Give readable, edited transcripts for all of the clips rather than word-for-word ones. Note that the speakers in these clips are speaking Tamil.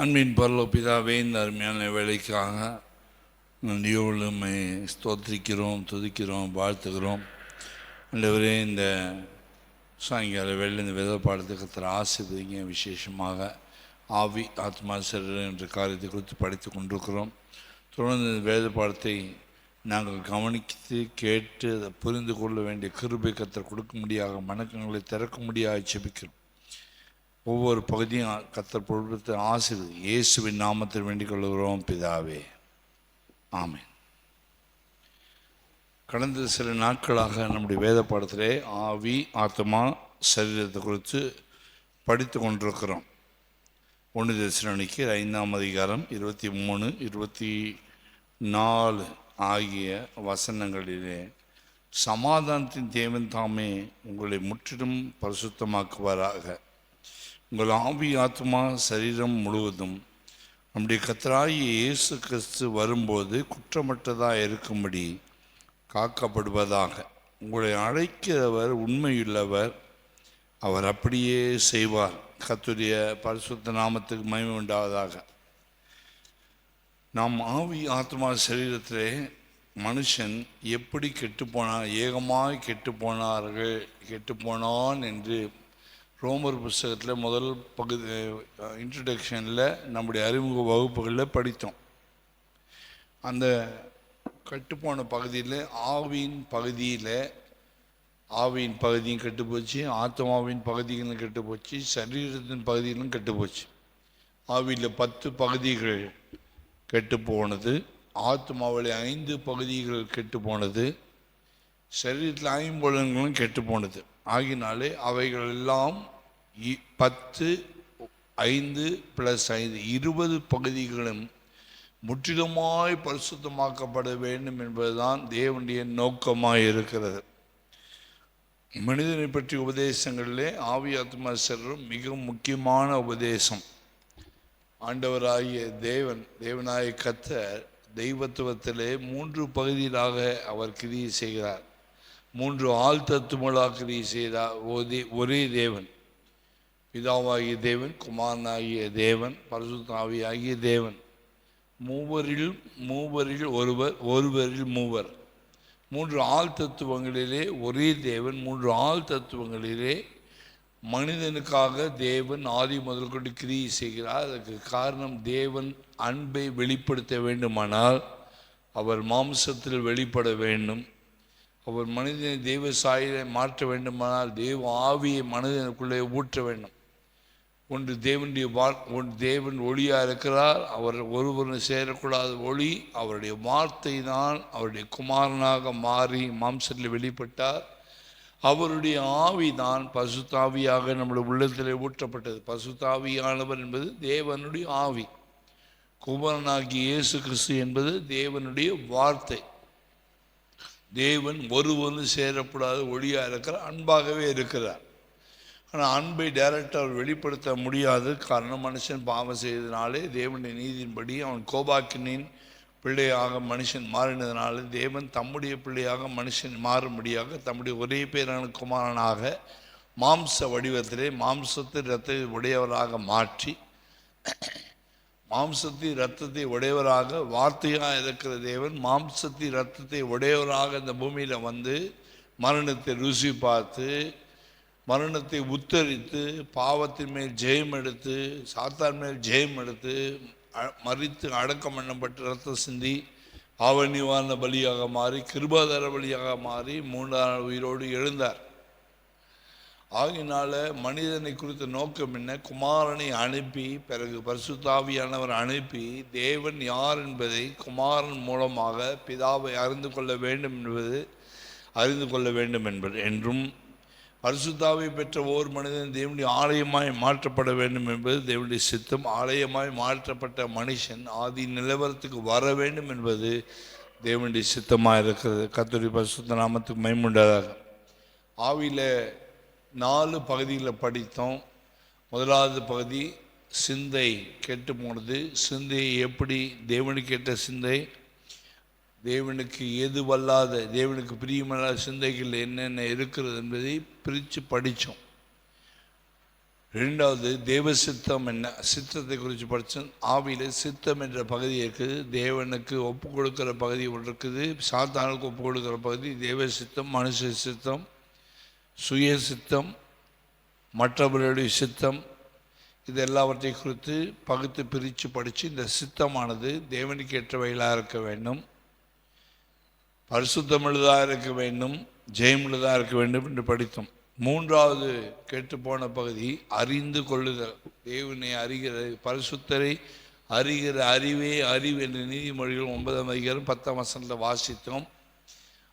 அன்பின் பரலோக பிதாவே, இந்த அருமையான வேலைக்காக நன்றியோடு ஸ்தோத்திரிக்கிறோம், துதிக்கிறோம், வாழ்த்துகிறோம். ஆண்டவரே, இந்த சாயங்கால வேலை இந்த வேத பாடத்துக்கு கர்த்தர் ஆசீர்வதிங்க. விசேஷமாக ஆவி ஆத்மா சரீரம் என்ற காரியத்தை குறித்து படித்து கொண்டிருக்கிறோம். தொடர்ந்து இந்த வேத பாடத்தை நாங்கள் கவனித்து கேட்டு அதை புரிந்து கொள்ள வேண்டிய கிருபை கர்த்தர் கொடுக்க முடியாத மனக்கங்களை திறக்க முடியாது செபிக்கிறோம். ஒவ்வொரு பகுதியும் கர்த்தர் பொருட்படுத்த ஆசீர்வதி இயேசுவின் நாமத்தில் வேண்டிக் கொள்கிறோம் பிதாவே, ஆமென். கடந்த சில நாட்களாக நம்முடைய வேத பாடத்திலே ஆவி ஆத்மா சரீரத்தை குறித்து படித்து கொண்டிருக்கிறோம். 1 தெசலோனிக்கே 5ஆம் அதிகாரம் 23, 24 ஆகிய வசனங்களிலே சமாதானத்தின் தேவன் தாமே உங்களை முற்றிலும் பரிசுத்தமாக்குவாராக. உங்கள் ஆவி ஆத்மா சரீரம் முழுவதும் நம்முடைய கர்த்தராகிய இயேசு கிறிஸ்து வரும்போது குற்றமற்றதாக இருக்கும்படி காக்கப்படுவதாக. உங்களை அழைக்கிறவர் உண்மையுள்ளவர், அவர் அப்படியே செய்வார். கர்த்தருடைய பரிசுத்த நாமத்துக்கு மகிமை உண்டாவதாக. நாம் ஆவி ஆத்மா சரீரத்திலே மனுஷன் எப்படி கெட்டுப்போனான், ஏகமாய் கெட்டுப்போனான் என்று ரோமர் புஸ்தகத்தில் முதல் பகுதி இன்ட்ரடக்ஷனில் நம்முடைய அறிமுக வகுப்புகளில் படித்தோம். அந்த கட்டுப்போன பகுதியில் ஆவியின் பகுதியும் கெட்டுப்போச்சு, ஆத்மாவின் பகுதிகளும் கெட்டுப்போச்சு, சரீரத்தின் பகுதிகளும் கெட்டுப்போச்சு. ஆவியில் 10 பகுதிகள் கெட்டுப்போனது, ஆத்மாவில் 5 பகுதிகள் கெட்டுப்போனது, சரீரத்தில் 5 புலன்களும் கெட்டுப்போனது. ஆகினாலே அவைகள் எல்லாம் 10, 5 + 5 20 பகுதிகளும் முற்றிலுமாய் பரிசுத்தமாக்கப்பட வேண்டும் என்பதுதான் தேவனுடைய நோக்கமாய் இருக்கிறது. மனிதனை பற்றிய உபதேசங்களிலே ஆவி ஆத்மா சரீரம் மிக முக்கியமான உபதேசம். ஆண்டவராகிய தேவனாய கர்த்தர் தெய்வத்துவத்திலே 3 பகுதியிலாக அவர் கிரியை செய்கிறார். 3 ஆள் தத்துவங்களாக கிரியை செய்கிறார். ஒரே தேவன், பிதாவாகிய தேவன், குமாரனாகிய தேவன், பரிசுத்த ஆவியாகிய தேவன். மூவரில் ஒருவர், ஒருவரில் மூவர். 3 ஆள் தத்துவங்களிலே ஒரே தேவன். 3 ஆள் தத்துவங்களிலே மனிதனுக்காக தேவன் ஆதி முதல் கொண்டு கிரியை செய்கிறார். அதற்கு காரணம், தேவன் அன்பை வெளிப்படுத்த வேண்டுமானால் அவர் மாம்சத்தில் வெளிப்பட வேண்டும். அவர் மனிதனை தெய்வ சாயலை மாற்ற வேண்டுமானால் தேவ ஆவியை மனிதனுக்குள்ளே ஊற்ற வேண்டும். ஒன்று தேவன் ஒளியாக இருக்கிறார். அவர் ஒருவரும் சேரக்கூடாத ஒளி. அவருடைய வார்த்தை தான் அவருடைய குமாரனாக மாறி மாம்சத்தில் வெளிப்பட்டார். அவருடைய ஆவி தான் பரிசுத்தாவியாக நம்முடைய உள்ளத்தில் ஊற்றப்பட்டது. பரிசுத்தாவியானவர் என்பது தேவனுடைய ஆவி. குமாரனாகிய இயேசு கிறிஸ்து என்பது தேவனுடைய வார்த்தை. தேவன் ஒருவரும் சேரக்கூடாத ஒளியாக இருக்கிறார், அன்பாகவே இருக்கிறார். ஆனால் அன்பை டைரக்டாக அவர் வெளிப்படுத்த முடியாது. காரணம், மனுஷன் பாவம் செய்ததினாலே தேவனுடைய நீதியின்படி அவன் கோபாக்கினின் பிள்ளையாக மனுஷன் மாறினதுனால தேவன் தம்முடைய பிள்ளையாக மனுஷன் மாறும்படியாக தம்முடைய ஒரே பேரான குமாரனாக மாம்ச வடிவத்திலே மாம்சத்தை இரத்தத்தை உடையவராக மாற்றி, மாம்சத்தை இரத்தத்தை உடையவராக வார்த்தையாக இருக்கிற தேவன் மாம்சத்தை இரத்தத்தை உடையவராக இந்த பூமியில் வந்து மரணத்தை ருசி பார்த்து, மரணத்தை உத்தரித்து, பாவத்தின் மேல் ஜெயம் எடுத்து, சாத்தான் மேல் ஜெயம் எடுத்து, மரித்து அடக்கம் பண்ணப்பட்டு இரத்தம் சிந்தி பாவ நிவாரண பலியாக மாறி கிருபாதார பலியாக மாறி 3ஆம் உயிரோடு எழுந்தார். ஆகினால மனிதனை குறித்த நோக்கம் என்ன? குமாரனை அனுப்பி, பிறகு பரிசுத்தாவியானவர் அனுப்பி தேவன் யார் என்பதை குமாரன் மூலமாக பிதாவை அறிந்து கொள்ள வேண்டும் என்பது என்றும், பரிசுத்தாவை பெற்ற ஓர் மனிதன் தேவனுடைய ஆலயமாய் மாற்றப்பட வேண்டும் என்பது தேவனுடைய சித்தம். ஆலயமாய் மாற்றப்பட்ட மனுஷன் ஆதி நிலவரத்துக்கு வர வேண்டும் என்பது தேவனுடைய சித்தமாக இருக்கிறது. கர்த்தருடைய பரிசுத்த நாமத்துக்கு மகிமை உண்டாதாக. ஆவியில் 4 பகுதியில் படித்தோம். முதலாவது பகுதி சிந்தை கெட்டு போனது. சிந்தையை எப்படி தேவனுக்கு கேட்ட சிந்தை, தேவனுக்கு ஏதுவல்லாத, தேவனுக்கு பிரியமில்லாத சிந்தைகள் என்னென்ன இருக்கிறது என்பதை பிரித்து படித்தோம். ரெண்டாவது தேவ சித்தம் என்ன, சித்தத்தை குறித்து படித்தோம். ஆவியில் சித்தம் என்ற பகுதி இருக்குது. தேவனுக்கு ஒப்பு கொடுக்குற பகுதி ஒன்று இருக்குது, சாத்தானுக்கு ஒப்பு கொடுக்குற பகுதி. தேவ சித்தம், மனுஷ சித்தம், சுய சித்தம், மற்றவர்களுடைய சித்தம், இது எல்லாவற்றை குறித்து பகுத்து பிரித்து படித்து இந்த சித்தமானது தேவனுக்கு ஏற்றவைகளாக இருக்க வேண்டும், பரிசுத்தமுள்ளதாக இருக்க வேண்டும், ஜெயமுள்ளதாக இருக்க வேண்டும் என்று படித்தோம். மூன்றாவது கெட்டுப்போன பகுதி அறிந்து கொள்ளுதல். தேவனை அறிகிற, பரிசுத்தரை அறிகிற அறிவே அறிவு என்ற நீதிமொழிகள் 9ஆம் அதிகாரம் 10ஆம் வசனத்தில் வாசித்தோம்.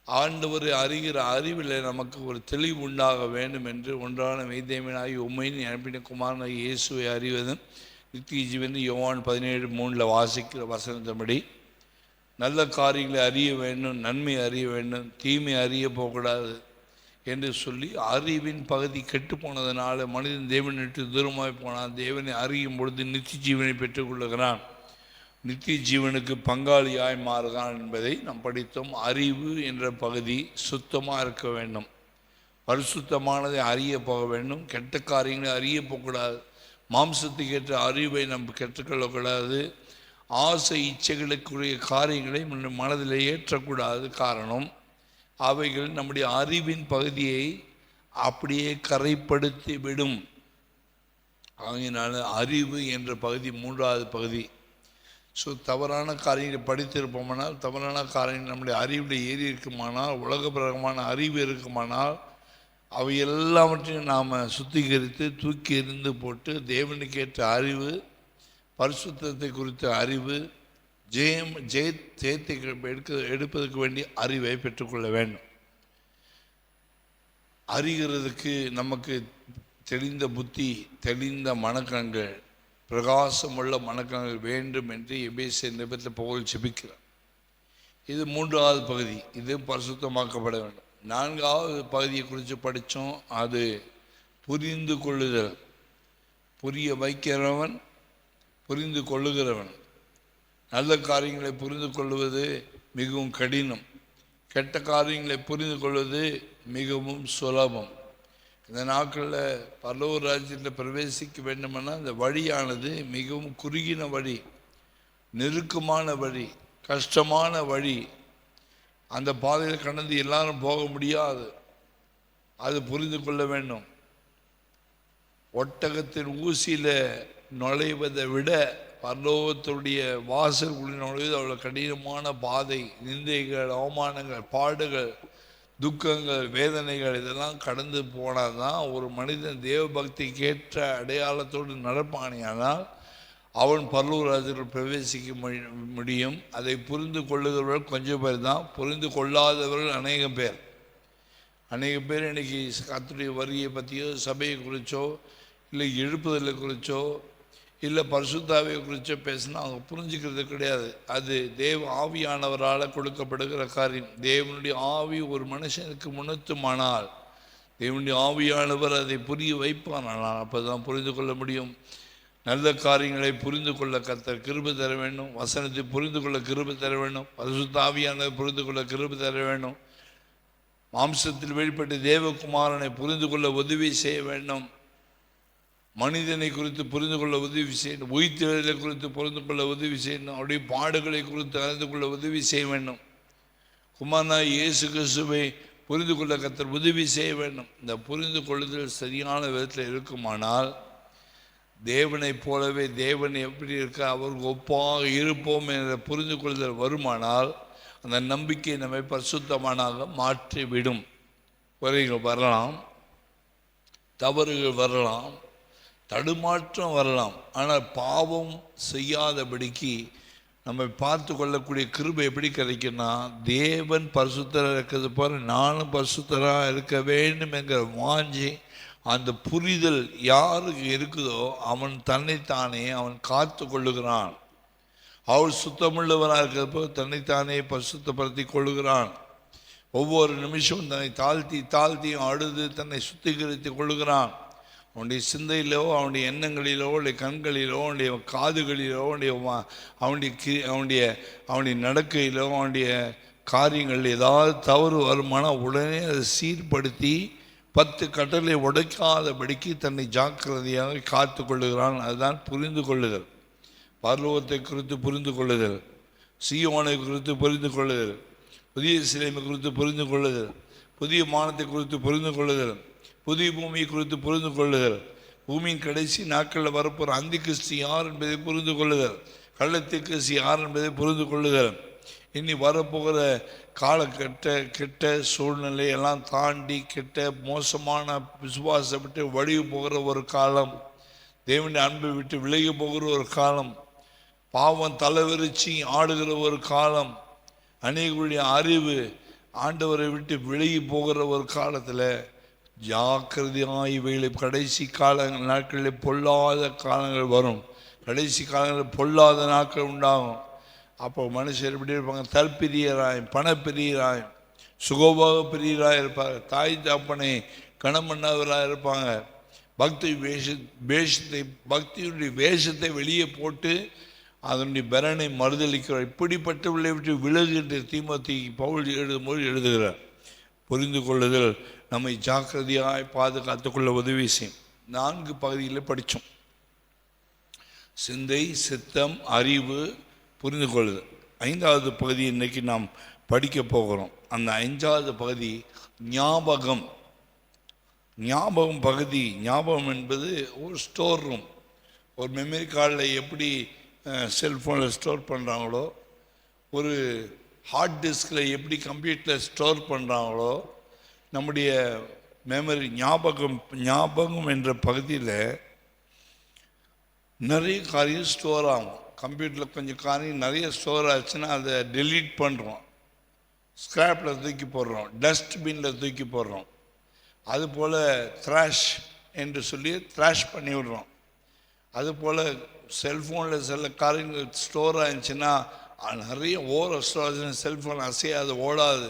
ஆண்டவர் அறிகிற அறிவில் நமக்கு ஒரு தெளிவு உண்டாக வேண்டும் என்று ஒன்றான மெய்தேவனாகி உண்மையின் அனுப்பின குமாரனாகி இயேசுவை அறிவதும் நித்திய ஜீவன் யோவான் 17:3 வாசிக்கிற வசனத்தின்படி நல்ல காரியங்களை அறிய வேண்டும், நன்மை அறிய வேண்டும், தீமை அறிய போகக்கூடாது என்று சொல்லி அறிவின் பகுதி கெட்டு போனதுனால மனிதன் தேவனை விட்டு தூரமாய் போனான். தேவனை அறியும் பொழுது நித்திய ஜீவனை பெற்றுக்கொள்ளுகிறான், நித்திய ஜீவனுக்கு பங்காளியாய் மாறுகிறான் என்பதை நாம் படித்தோம். அறிவு என்ற பகுதி சுத்தமாக இருக்க வேண்டும், பரிசுத்தமானதை அறிய போக வேண்டும், கெட்ட காரியங்களை அறிய போகக்கூடாது, மாம்சத்துக்கு ஏற்ற அறிவை நம்ம கற்றுக்கொள்ளக்கூடாது, ஆசை இச்சைகளுக்குரிய காரியங்களை மனதில் ஏற்றக்கூடாது. காரணம், அவைகள் நம்முடைய அறிவின் பகுதியை அப்படியே கரைப்படுத்தி விடும். ஆகையினால அறிவு என்ற பகுதி மூன்றாவது பகுதி. ஸோ தவறான காரியங்களை படித்திருப்போமானால், தவறான காரியங்கள் நம்முடைய அறிவில் ஏறி இருக்குமானால், உலகப்பிரகமான அறிவு இருக்குமானால், அவை எல்லாவற்றையும் நாம் சுத்திகரித்து தூக்கி எறிந்து போட்டு தேவனுக்கேற்ற அறிவு, பரிசுத்தத்தை குறித்த அறிவு, ஜெயத்தை எடுப்பதற்கு வேண்டிய அறிவை பெற்றுக்கொள்ள வேண்டும். அறிகிறதுக்கு நமக்கு தெளிந்த புத்தி, தெளிந்த மனக்கண்கள், பிரகாசமுள்ள மனக்கண்கள் வேண்டும் என்று எபேசியர் நிருபத்தில் பவுல் ஜெபிக்கிறார். இது மூன்றாவது பகுதி, இது பரிசுத்தமாக்கப்பட வேண்டும். நான்காவது பகுதியை குறித்து படித்தோம், அது புரிந்து கொள்ளுதல். புரிய வைக்கிறவன், புரிந்து கொள்ளுகிறவன். நல்ல காரியங்களை புரிந்து கொள்வது மிகவும் கடினம், கெட்ட காரியங்களை புரிந்து கொள்வது மிகவும் சுலபம். இந்த நாட்களில் பரலோக ராஜ்யத்தில் பிரவேசிக்க வேண்டுமென்றால் இந்த வழியானது மிகவும் குறுகின வழி, நெருக்கமான வழி, கஷ்டமான வழி. அந்த பாதையில் கடந்து எல்லாரும் போக முடியாது, அது புரிந்து கொள்ள வேண்டும். ஒட்டகத்தின் ஊசியில் நுழைவதை விட பரலோகத்துடைய வாசல்குள்ளே நுழைவது அவ்வளோ கடினமான பாதை. நிந்தைகள், அவமானங்கள், பாடுகள், துக்கங்கள், வேதனைகள் இதெல்லாம் கடந்து போனால் தான் ஒரு மனிதன் தேவபக்திக்கு ஏற்ற அடையாளத்தோடு நடப்பானியானால் அவன் பரலோக ராஜ்யத்தில் பிரவேசிக்க முடியும். அதை புரிந்து கொள்ளுகிறவர்கள் கொஞ்சம் பேர் தான், புரிந்து கொள்ளாதவர்கள் அநேகம் பேர். இன்றைக்கி கர்த்தருடைய வருகையை பற்றியோ, சபையை குறித்தோ, இல்லை எழுப்புதலை குறித்தோ, இல்லை பரிசுத்தாவை குறித்தோ பேசினா அவங்க புரிஞ்சுக்கிறது கிடையாது. அது தேவ ஆவியானவரால் கொடுக்கப்படுகிற காரியம். தேவனுடைய ஆவி ஒரு மனுஷனுக்கு முன்னத்துமானால் தேவனுடைய ஆவியானவர் அதை புரிய வைப்பானால் அப்போ தான் புரிந்து கொள்ள முடியும். நல்ல காரியங்களை புரிந்து கொள்ள கர்த்தர் கிருபை தர வேண்டும், வசனத்தை புரிந்து கொள்ள கிருபை தர வேண்டும், பரிசுத்த ஆவியானவர் புரிந்து கொள்ள கிருபை தர வேண்டும், மாம்சத்தில் வெளிப்பட்ட தேவகுமாரனை புரிந்து கொள்ள உதவி செய்ய வேண்டும், மனிதனை குறித்து புரிந்து கொள்ள உதவி செய்யணும், உயிர்த்தெழுதலை குறித்து புரிந்து கொள்ள உதவி செய்யணும், அவருடைய பாடுகளை குறித்து அறிந்து கொள்ள உதவி செய்ய வேண்டும், குமாரனாகிய இயேசு கிறிஸ்துவை புரிந்து கொள்ள கர்த்தர் உதவி செய்ய வேண்டும். இந்த புரிந்து கொள்ளுதல் சரியான விதத்தில் இருக்குமானால் தேவனைப் போலவே தேவன் எப்படி இருக்க அவருக்கு ஒப்பாக இருப்போம் என்ற புரிந்து கொள்ளுதல் வருமானால் அந்த நம்பிக்கை நம்மை பரிசுத்தமானாக மாற்றிவிடும். குறைகள் வரலாம், தவறுகள் வரலாம், தடுமாற்றம் வரலாம், ஆனால் பாவம் செய்யாதபடிக்கு நம்ம பார்த்து கொள்ளக்கூடிய கிருபை எப்படி கிடைக்குன்னா, தேவன் பரிசுத்தராக இருக்கிறது போல நானும் பரிசுத்தராக இருக்க வேண்டும் என்கிற வாஞ்சி, அந்த புரிதல் யாருக்கு இருக்குதோ அவன் தன்னைத்தானே அவன் காத்து கொள்ளுகிறான். அவள் சுத்தமுள்ளவனாக இருக்கிறப்போ தன்னைத்தானே பரிசுத்தப்படுத்தி கொள்ளுகிறான். ஒவ்வொரு நிமிஷமும் தன்னை தாழ்த்தி அழுது தன்னை சுத்திகரித்து கொள்ளுகிறான். அவனுடைய சிந்தையிலோ, அவனுடைய எண்ணங்களிலோ, அவனுடைய கண்களிலோ, அவனுடைய காதுகளிலோ, அவனுடைய நடக்கையிலோ, அவனுடைய காரியங்கள் ஏதாவது தவறு வருமானால் உடனே அதை சீர்படுத்தி 10 கட்டளை உடைக்காதபடிக்கு தன்னை ஜாக்கிரதையாக காத்து கொள்ளுகிறான். அதுதான் புரிந்து கொள்ளுதல். பரலோகத்தை குறித்து புரிந்து கொள்ளுதல், சீயோனை குறித்து புரிந்து கொள்ளுதல், புதிய சிலைமை குறித்து புரிந்து கொள்ளுதல், புதிய வானத்தை குறித்து புரிந்து கொள்ளுதல், புதிய பூமியை குறித்து புரிந்து கொள்ளுதல், பூமியின் கடைசி நாட்களில் வரப்போகிற அந்தி கிறிஸ்து யார் என்பதை புரிந்து கொள்ளுதல், கள்ளத்திற்கு யார் என்பதை புரிந்து கொள்ளுதல், இனி வரப்போகிற கெட்ட சூழ்நிலை எல்லாம் தாண்டி கெட்ட மோசமான விசுவாசத்தை விட்டு வழிவு போகிற ஒரு காலம், தேவனுடைய அன்பை விட்டு விலகி போகிற ஒரு காலம், பாவம் தலைவிரிச்சி ஆடுகிற ஒரு காலம், அநேகருடைய அறிவு ஆண்டவரை விட்டு விலகி போகிற ஒரு காலத்தில் ஜாக்கிரதையாய் இவைகளை கடைசி நாட்களில் பொல்லாத காலங்கள் வரும். கடைசி காலங்களில் பொல்லாத நாட்கள் உண்டாகும். அப்போ மனுஷர் எப்படி இருப்பாங்க? தற்பிரியராய், பணப்பிரியராய், சுகோபோக பிரியராக இருப்பாங்க. தாய் தாப்பனை கணமன்னவராக இருப்பாங்க. பக்தியுடைய வேஷத்தை வெளியே போட்டு அதனுடைய பலனை மறுதளிக்கிறார். இப்படிப்பட்டவர்களை விட்டு விலகுகின்ற தீமோத்தி பவுல் எழுதுகிறார். புரிந்து கொள்ளுதல் நம்மை ஜாக்கிரதையாய் பாதுகாத்துக்கொள்ள உதவி செய்யும். 4 பகுதியில் படித்தோம். சிந்தை, சித்தம், அறிவு, புரிந்து கொள்ளுதல். 5வது பகுதி இன்னைக்கு நாம் படிக்க போகிறோம். அந்த 5வது பகுதி ஞாபகம். ஞாபகம் பகுதி. ஞாபகம் என்பது ஒரு ஸ்டோர் ரூம். ஒரு மெமரி கார்டில் எப்படி செல்ஃபோனில் ஸ்டோர் பண்ணுறாங்களோ, ஒரு ஹார்ட் டிஸ்கில் எப்படி கம்ப்யூட்டரில் ஸ்டோர் பண்ணுறாங்களோ, நம்முடைய மெமரி ஞாபகம் என்ற பகுதியில் நிறைய காரியம் ஸ்டோர் ஆகும். கம்ப்யூட்டரில் கொஞ்சம் காரியம் நிறைய ஸ்டோர் ஆச்சுன்னா அதை டெலீட் பண்ணுறோம், ஸ்க்ராப்பில் தூக்கி போடுறோம், டஸ்ட்பினில் தூக்கி போடுறோம். அதுபோல் த்ராஷ் என்று சொல்லி த்ராஷ் பண்ணி விடுறோம். அதுபோல் செல்ஃபோனில் சில காரியங்கள் ஸ்டோர் ஆகிடுச்சுன்னா நிறைய ஸ்டோர் ஆச்சுன்னா செல்ஃபோன் அசையாது, ஓடாது.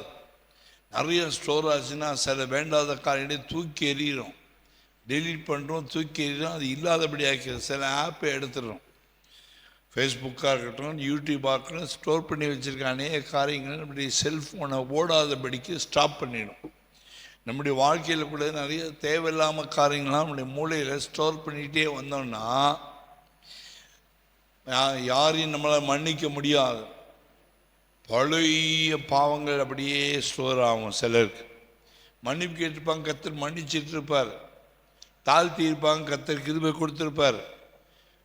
நிறைய ஸ்டோர் ஆச்சுன்னா சில வேண்டாத காரியங்களை தூக்கி எறிகிறோம், டெலீட் பண்ணுறோம், தூக்கி எறிகிறோம். அது இல்லாதபடி ஆக்கிடும். சில ஆப்பை எடுத்துடுறோம். ஃபேஸ்புக்காக இருக்கட்டும், யூடியூபாக இருக்கட்டும், ஸ்டோர் பண்ணி வச்சுருக்க அநேக காரியங்கள் நம்முடைய செல்ஃபோனை ஓடாதபடிக்கு ஸ்டாப் பண்ணிடும். நம்முடைய வாழ்க்கையில் கூட நிறைய தேவையில்லாமல் காரியங்கள்லாம் நம்முடைய மூளையில் ஸ்டோர் பண்ணிகிட்டே வந்தோம்னா யாரையும் நம்மளால் மன்னிக்க முடியாது. பழைய பாவங்கள் அப்படியே ஸ்டோர் ஆகும். சிலருக்கு மன்னிப்பு கேட்டிருப்பாங்க, கர்த்தர் மன்னிச்சிட்டு இருப்பார். தாழ்த்தி இருப்பாங்க, கர்த்தர் கிருபை கொடுத்துருப்பார்.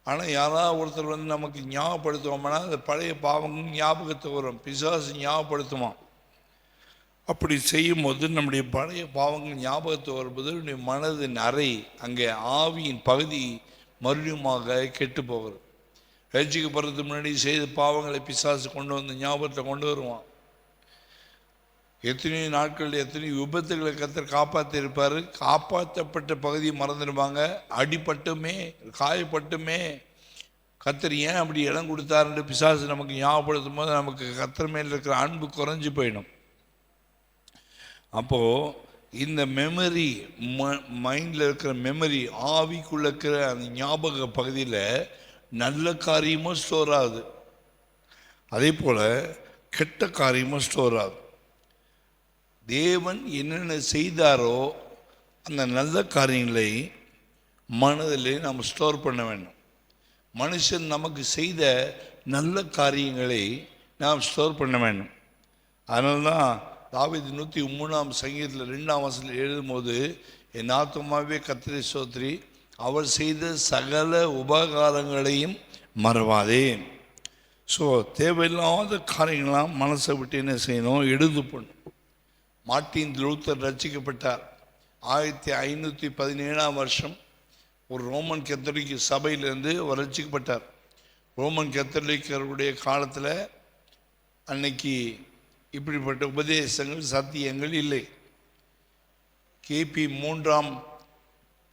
ஆனால் யாராவது ஒருத்தர் வந்து நமக்கு ஞாபகப்படுத்துவோம்னா அந்த பழைய பாவங்கள் ஞாபகத்துக்கு வரும். பிசாசு ஞாபகப்படுத்துவான். அப்படி செய்யும் போது நம்முடைய பழைய பாவங்கள் ஞாபகத்துக்கு வரும்போது நம்முடைய மனதின் அறை, அங்கே ஆவியின் பகுதி மறுபடியுமாக கெட்டு போகிறது. ரட்சிக்கப்படுறதுக்கு முன்னாடி செய்த பாவங்களை பிசாசு கொண்டு வந்து ஞாபகத்தை கொண்டு வருவான். எத்தனையோ நாட்கள் எத்தனையோ விபத்துகளை கர்த்தர் காப்பாற்றி இருப்பார். காப்பாற்றப்பட்ட பகுதியை மறந்துடுவாங்க. அடிப்பட்டுமே காயப்பட்டுமே கர்த்தர் ஏன் அப்படி இடம் கொடுத்தாருன்னு பிசாசு நமக்கு ஞாபகப்படுத்தும் போது நமக்கு கர்த்தர் மேல் இருக்கிற அன்பு குறைஞ்சி போயிடும். அப்போது இந்த மெமரி மைண்டில் இருக்கிற மெமரி, ஆவிக்குள்ள இருக்கிற அந்த ஞாபக பகுதியில் நல்ல காரியமும் ஸ்டோர் ஆகுது, அதே போல் கெட்ட காரியமும் ஸ்டோர் ஆகுது. தேவன் என்னென்ன செய்தாரோ அந்த நல்ல காரியங்களை மனதில் நாம் ஸ்டோர் பண்ண வேண்டும். மனுஷன் நமக்கு செய்த நல்ல காரியங்களை நாம் ஸ்டோர் பண்ண வேண்டும். அதனால தான் தாவீது 103ஆம் சங்கீதத்தில் 2ஆம் வசனத்தில் எழுதும்போது, என் ஆத்துமாவே கர்த்தரை ஸ்தோத்திரி, அவர் செய்த சகல உபகாரங்களையும் மறவாதே. ஸோ தேவையில்லாத காரியங்களாம் மனசை விட்டு என்ன செய்யணும்? எடுத்து பண்ணும். Martin Luther ரட்சிக்கப்பட்டார். 1517ஆம் வருஷம் ஒரு ரோமன் கத்தோலிக்க சபையிலிருந்து அவர் ரட்சிக்கப்பட்டார். ரோமன் கத்தோலிக்கருடைய காலத்தில் அன்னைக்கு இப்படிப்பட்ட உபதேசங்கள் சத்தியங்கள் இல்லை. கிபி 3ஆம்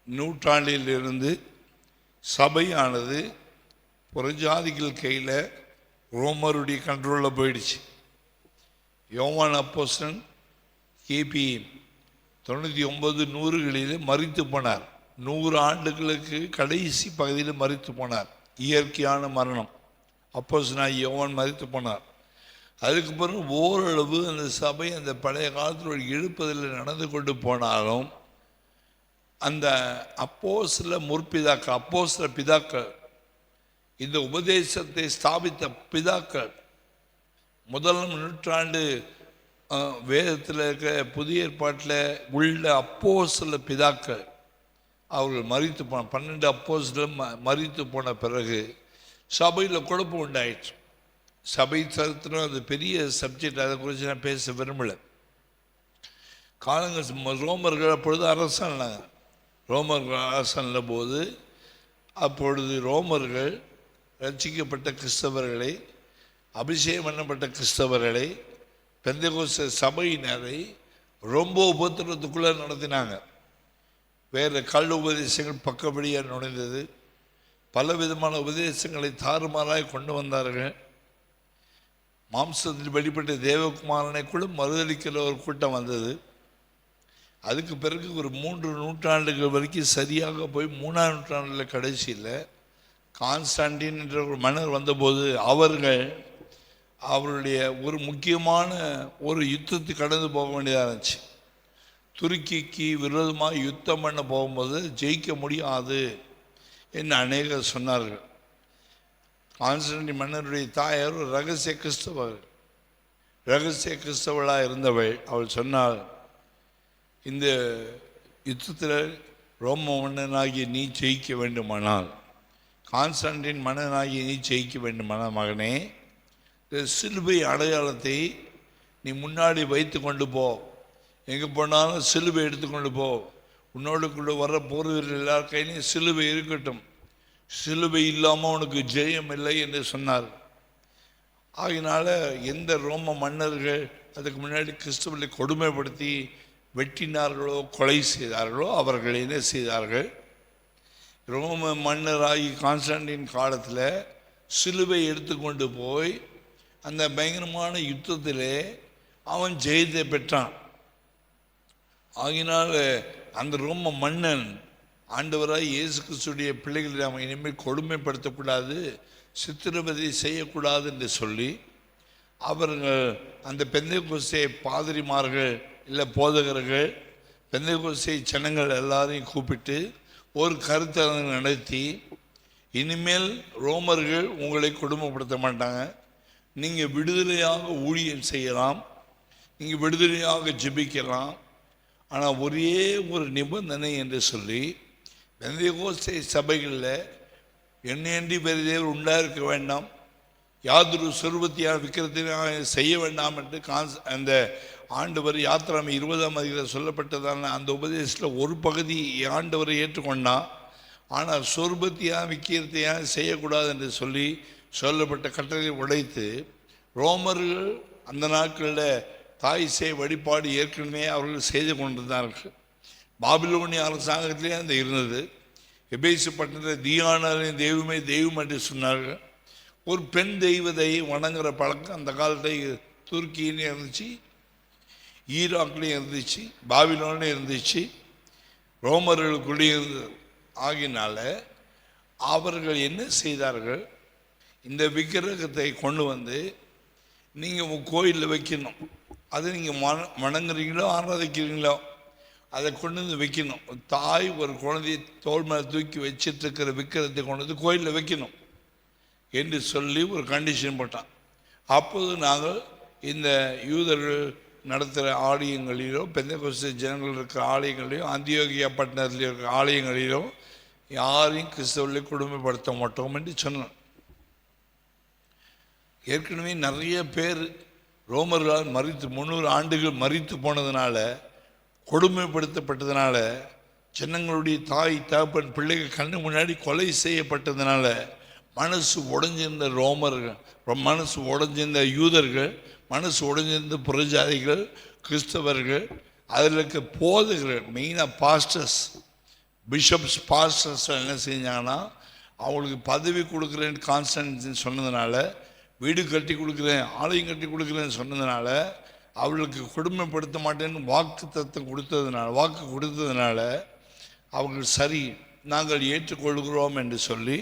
நூற்றாண்டிலிருந்து சபையானது புறஜாதிகள் கையில் ரோமருடைய கண்ட்ரோலில் போயிடுச்சு. யோவான் அப்போஸ்தலன் கிபி 99-100களில் மரித்து போனார். 100 ஆண்டுகளுக்கு கடைசி பகுதியில் மரித்து போனார். இயற்கையான மரணம். அப்போஸ்தலனாகிய யோவான் மரித்து போனார். அதுக்கு பிறகு ஓரளவு அந்த சபை அந்த பழைய காலத்தில் எழுப்பதில் நடந்து கொண்டு போனாலும் அந்த அப்போஸ்தல முற்பிதாக்கள், அப்போஸ்தல பிதாக்கள், இந்த உபதேசத்தை ஸ்தாபித்த பிதாக்கள், முதலாம் நூற்றாண்டு வேதத்தில் இருக்கிற புதிய ஏற்பாட்டில் உள்ள அப்போஸ்தல பிதாக்கள் அவர்கள் மரித்து போன 12 அப்போஸ்தலர் மரித்து போன பிறகு சபையில் குழப்பம் உண்டாயிற்று. சபை சரித்திரம் அது பெரிய சப்ஜெக்ட், அதை குறித்து நான் பேச விரும்பலை. காலங்கள் ரோமர்கள் அப்பொழுது அரசாண்டாங்க. ரோமர்கள் அரசாண்ட போது அப்பொழுது ரோமர்கள் ரட்சிக்கப்பட்ட கிறிஸ்தவர்களை, அபிஷேகம் பண்ணப்பட்ட கிறிஸ்தவர்களை, பெந்தெகோஸ்தே சபையினரை ரொம்ப உபத்திரத்துக்குள்ளே நடத்தினாங்க. வேறு கள்ள உபதேசங்கள் பக்கபடியாக நுழைந்தது. பல விதமான உபதேசங்களை தாறுமாறாய் கொண்டு வந்தார்கள். மாம்சத்தில் வெளிப்பட்ட தேவகுமாரனை கூட மறுதளிக்கிற ஒரு கூட்டம் வந்தது. அதுக்கு பிறகு ஒரு 3 நூற்றாண்டுகள் வரைக்கும் சரியாக போய் 3ஆம் நூற்றாண்டில் கடைசியில் கான்ஸ்டான்டின் என்ற ஒரு மன்னர் வந்தபோது அவருடைய ஒரு முக்கியமான ஒரு யுத்தத்துக்கு கடந்து போக வேண்டியதாக இருந்துச்சு. துருக்கிக்கு விரோதமாக யுத்தம் பண்ண போகும்போது ஜெயிக்க முடியாது என்று அநேகர் சொன்னார்கள். கான்ஸ்டான்டின் மன்னருடைய தாயார் ஒரு ரகசிய கிறிஸ்தவளாக இருந்தவள். அவள் சொன்னாள், இந்த யுத்தத்தில் ரோம மன்னனாகிய நீ ஜெயிக்க வேண்டுமானால், கான்ஸ்டான்டின் மன்னனாகிய நீ ஜெயிக்க வேண்டுமானால் மகனே, இந்த சிலுவை அடையாளத்தை நீ முன்னாடி வைத்து கொண்டு போ. எங்கே போனாலும் சிலுவை எடுத்துக்கொண்டு போ. உன்னோடுக்குள்ள வர்ற போர் வீரர்கள் எல்லார் கையிலையும் சிலுவை இருக்கட்டும். சிலுவை இல்லாமல் உனக்கு ஜெயம் இல்லை என்று சொன்னார். ஆகினால எந்த ரோம மன்னர்கள் அதுக்கு முன்னாடி கிறிஸ்துவர்களை கொடுமைப்படுத்தி வெட்டினார்களோ கொலை செய்தார்களோ அவர்கள் என்ன செய்தார்கள்? ரோம மன்னராகி கான்ஸ்டான்டின் காலத்தில் சிலுவை எடுத்துக்கொண்டு போய் அந்த பயங்கரமான யுத்தத்திலே அவன் ஜெயத்தை பெற்றான். ஆகினால அந்த ரோம மன்னன் ஆண்டவராய் இயேசு கிறிஸ்துடைய பிள்ளைகளை நாம் இனிமேல் கொடுமைப்படுத்தக்கூடாது, சித்திரவதை செய்யக்கூடாது என்று சொல்லி அவர்கள் அந்த பெந்தெகோஸ்தே பாதிரிமார்கள் இல்லை போதகர்கள், பெந்தெகோஸ்தே ஜனங்கள் எல்லாரையும் கூப்பிட்டு ஒரு கருத்தரங்கு நடத்தி, இனிமேல் ரோமர்கள் உங்களை கொடுமைப்படுத்த மாட்டாங்க, நீங்கள் விடுதலையாக ஊழியம் செய்யலாம், நீங்கள் விடுதலையாக ஜெபிக்கலாம், ஆனால் ஒரே ஒரு நிபந்தனை என்று சொல்லி பெந்தெகோஸ்தே சபைகளில் எண்ணெயன்றி வேறு தேவர் உண்டாயிருக்க வேண்டாம், யாதொரு சொருபத்தியான விக்கிரத்தையும் செய்ய வேண்டாம் என்று அந்த ஆண்டவர் யாத்திராமை 20ஆம் அதிகாரத்தில் சொல்லப்பட்டதான அந்த உபதேசத்தில் ஒரு பகுதி ஆண்டவரை ஏற்றுக்கொண்டான். ஆனால் சொருபத்தியான விக்கிரத்தையாக செய்யக்கூடாது என்று சொல்லி சொல்லப்பட்ட கட்டளை உடைத்து ரோமர்கள் அந்த நாட்களில் தாய் சேய் வழிபாடு ஏற்கனவே அவர்கள் செய்து கொண்டிருந்தார்கள். பாபிலோனிய அரசாங்கத்திலே அந்த இருந்தது. எபேசு பட்டணத்தில் தியானாரின் தெய்வமே தெய்வம் என்று சொன்னார்கள். ஒரு பெண் தெய்வத்தை வணங்குற பழக்கம் அந்த காலத்தில் துருக்கியிலையும் இருந்துச்சு, ஈராக்லேயும் இருந்துச்சு, பாபிலோன்லையும் இருந்துச்சு, ரோமர்களுக்குள்ளேயும் இருந்தது. ஆகினால அவர்கள் என்ன செய்தார்கள்? இந்த விக்கிரகத்தை கொண்டு வந்து நீங்கள் உங்கள் கோயிலில் வைக்கணும். அதை நீங்கள் வணங்குறீங்களோ ஆராதிக்கிறீங்களோ அதை கொண்டு வந்து வைக்கணும். தாய் ஒரு குழந்தையை தோல் மேலே தூக்கி வச்சிட்டு இருக்கிற விக்கிரகத்தை கொண்டு வந்து கோயிலில் வைக்கணும் என்று சொல்லி ஒரு கண்டிஷன் போட்டான். அப்போது நாங்கள் இந்த யூதர்கள் நடத்துகிற ஆலயங்களிலோ, பெந்தெகோஸ்தே ஜனங்கள் இருக்கிற ஆலயங்களிலோ, அந்தியோகியா பட்டணத்தில் இருக்கிற ஆலயங்களிலோ யாரையும் கிறிஸ்தவர்களை கொடுமைப்படுத்த மாட்டோம் என்று சொன்னோம். ஏற்கனவே நிறைய பேர் ரோமர்களால் 300 ஆண்டுகள் மரித்து போனதுனால, கொடுமைப்படுத்தப்பட்டதுனால, ஜனங்களுடைய தாய் தகப்பன் பிள்ளைகள் கண்ணு முன்னாடி கொலை செய்யப்பட்டதுனால மனசு உடைஞ்சிருந்த ரோமர்கள், மனசு உடைஞ்சிருந்த யூதர்கள், மனசு உடைஞ்சிருந்த புறஜாதிகள், கிறிஸ்தவர்கள், அதில் இருக்க போதகர்கள், மெயினாக பாஸ்டர்ஸ், பிஷப்ஸ், பாஸ்டர்ஸ் என்ன செஞ்சாங்கன்னா அவங்களுக்கு பதவி கொடுக்குறேன்னு கான்ஸ்டன்டின் சொன்னதுனால, வீடு கட்டி கொடுக்குறேன், ஆலயம் கட்டி கொடுக்குறேன்னு சொன்னதுனால, அவளுக்கு கொடுமைப்படுத்த மாட்டேன்னு வாக்கு கொடுத்ததுனால அவர்கள் சரி நாங்கள் ஏற்றுக்கொள்கிறோம் என்று சொல்லி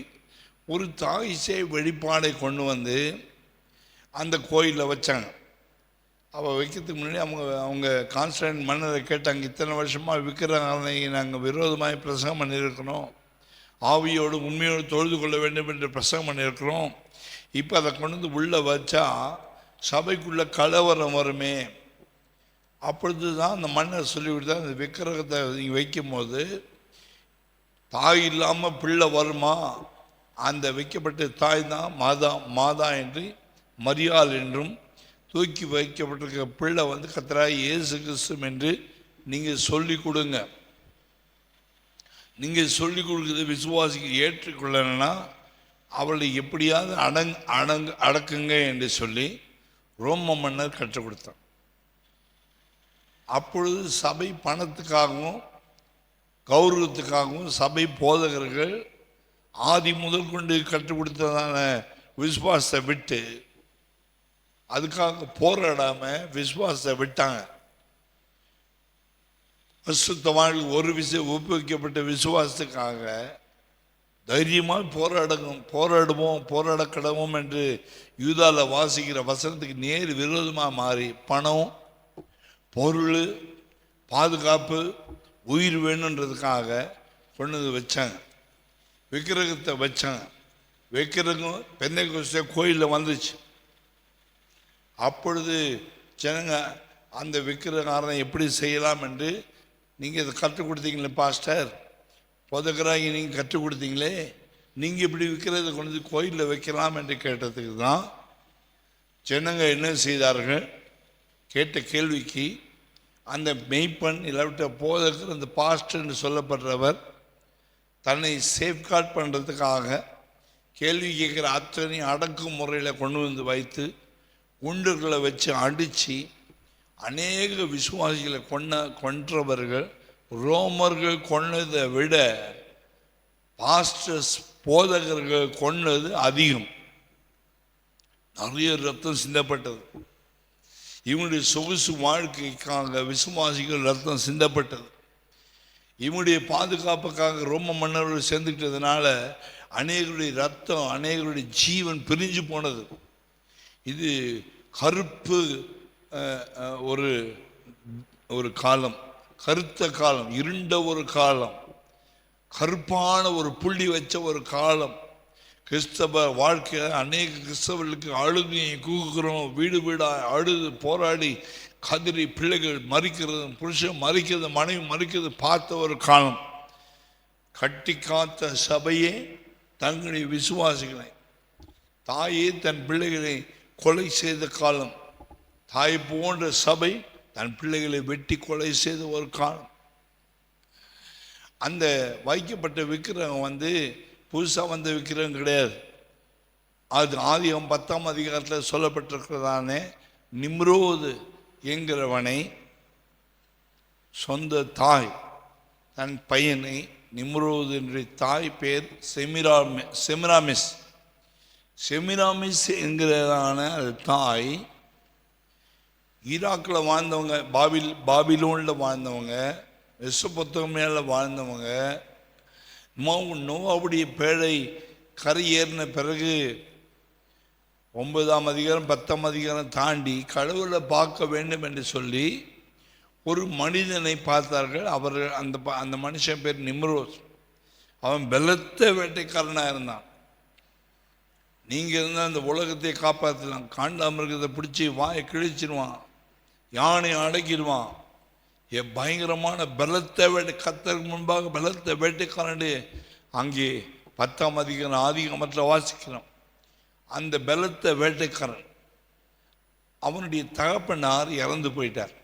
ஒரு தாய் சேய் வெளிப்பாடை கொண்டு வந்து அந்த கோயிலில் வச்சாங்க. அவள் வைக்கிறதுக்கு முன்னாடி அவங்க கான்ஸ்டன்ட் மன்னரை கேட்டாங்க, இத்தனை வருஷமாக விக்கிரகங்களை நாங்கள் விரோதமாக பிரசங்கம் பண்ணியிருக்கிறோம், ஆவியோடு உண்மையோடு தொழுது கொள்ள வேண்டும் என்று பிரசங்கம் பண்ணியிருக்கிறோம், இப்போ அதை கொண்டு வந்து உள்ளே வச்சா சபைக்குள்ளே கலவரம் வருமே. அப்பொழுது தான் அந்த மன்னர் சொல்லிவிட்டு அந்த விக்கிரகத்தை நீங்கள் வைக்கும் போது தாய் இல்லாமல் பிள்ளை வருமா, அந்த வைக்கப்பட்ட தாய் தான் மாதா என்று மரியாள் என்றும், தூக்கி வைக்கப்பட்டிருக்க பிள்ளை வந்து கர்த்தராகிய இயேசு கிறிஸ்து என்று நீங்கள் சொல்லி கொடுங்க. நீங்கள் சொல்லி கொடுக்குறது விசுவாசிக்கு ஏற்றுக்கொள்ளனா அவளை எப்படியாவது அடக்குங்க என்று சொல்லி ரோம மன்னர் கற்றுக் கொடுத்தான். அப்பொழுது சபை பணத்துக்காகவும் கௌரவத்துக்காகவும் சபை போதகர்கள் ஆதி முதல் கொண்டு கற்றுக் கொடுத்ததான விசுவாசத்தை விட்டு அதுக்காக போராடாமல் விசுவாசத்தை விட்டாங்க. பரிசுத்தவான்கள் ஒரு ஒப்புவிக்கப்பட்ட விசுவாசத்துக்காக தைரியமாக போராட கடவோம் என்று யூதால வாசிக்கிற வசனத்துக்கு நேர் விரோதமாக மாறி பணம், பொருள், பாதுகாப்பு, உயிர் வேணுன்றதுக்காக கொண்டு வந்து வச்சாங்க, விக்கிரகத்தை வச்சாங்க. விக்கிரகம் பெந்தைக்கோஸ்தே கோயிலில் வந்துச்சு. அப்பொழுது ஜனங்க அந்த விக்கிரகாரனை எப்படி செய்யலாம் என்று நீங்கள் இதை கற்றுக் கொடுத்தீங்களே பாஸ்டர், போதகராகி நீங்கள் கற்றுக் கொடுத்தீங்களே, நீங்கள் இப்படி விற்கிறத கொண்டு கோயிலில் வைக்கலாம் என்று கேட்டதுக்கு தான் ஜனங்க என்ன செய்தார்கள், கேட்ட கேள்விக்கு அந்த மெய்ப்பன் இல்லாவிட்ட போதகர், அந்த பாஸ்டர்னு சொல்லப்படுறவர் தன்னை சேஃப்கார்ட் பண்ணுறதுக்காக கேள்வி கேட்குற அத்தனை அடக்கும் முறையில் கொண்டு வந்து வைத்து குண்டுகளை வச்சு அடித்து அநேக விசுவாசிகளை கொன்றவர்கள் ரோமர்கள் கொன்னதை விட பாஸ்டர்ஸ் போதகர்கள் கொன்னது அதிகம். நிறைய ரத்தம் சிந்தப்பட்டது. இவனுடைய சொகுசு வாழ்க்கைக்காக விசுவாசிகள் ரத்தம் சிந்தப்பட்டது. இவனுடைய பாதுகாப்புக்காக ரோம மன்னர்கள் சேர்ந்துக்கிட்டதுனால அநேகருடைய ரத்தம், அநேகருடைய ஜீவன் பிரிஞ்சு போனது. இது கருப்பு ஒரு காலம், கருத்த காலம், இருண்ட ஒரு காலம், கருப்பான ஒரு புள்ளி வச்ச ஒரு காலம். கிறிஸ்தவ வாழ்க்கையில் அநேக கிறிஸ்தவர்களுக்கு அழுகையை கூக்குறோம், வீடு வீடாக அழுது போராடி கதிரி பிள்ளைகள் மறிக்கிறது, புருஷன் மறிக்கிறது, மனைவி மறிக்கிறது பார்த்த ஒரு காலம். கட்டி காத்த சபையே தங்களுடைய விசுவாசிகளை, தாயே தன் பிள்ளைகளை கொலை செய்த காலம், தாய் போன்ற சபை தன் பிள்ளைகளை வெட்டி கொலை செய்த ஒரு காலம். அந்த வைக்கப்பட்ட விக்கிரகம் வந்து புதுசாக வந்த விக்கிரகம் கிடையாது. அது ஆதிகம் 10ஆம் அதிகாரத்தில் சொல்லப்பட்டிருக்கிறதானே நிம்ரோது என்கிறவனை சொந்த தாய் தன் பையனை, நிம்ரோது என்ற தாய் பேர் செமிராமிஸ் என்கிறதான அது தாய் ஈராக்கில் வாழ்ந்தவங்க, பாபிலோனில் வாழ்ந்தவங்க, மெசொப்பொத்தேமியாவில் வாழ்ந்தவங்க, நோவாவுடைய பேழை கரை ஏறின பிறகு 9ஆம் அதிகாரம் 10ஆம் அதிகாரம் தாண்டி கடவுளை பார்க்க வேண்டும் என்று சொல்லி ஒரு மனிதனை பார்த்தார்கள். அந்த மனுஷன் பேர் நிம்ரோஸ். அவன் பலத்த வேட்டைக்காரனாக இருந்தான். நீங்கள் இருந்தால் அந்த உலகத்தை காப்பாற்றலாம். காண்டாமிருகத்தை பிடிச்சி வாயை கிழிச்சிடுவான், யானை அடக்கிடுவான். பயங்கரமான பலத்த வேட்டை, கர்த்தருக்கு முன்பாக பலத்த வேட்டைக்காரன். அங்கே 10ஆம் அதிகாரம் ஆதிகாமத்தில் வாசிக்கிறோம். அந்த பலத்த வேட்டைக்காரன் அவனுடைய தகப்பனார் இறந்து போயிட்டார்.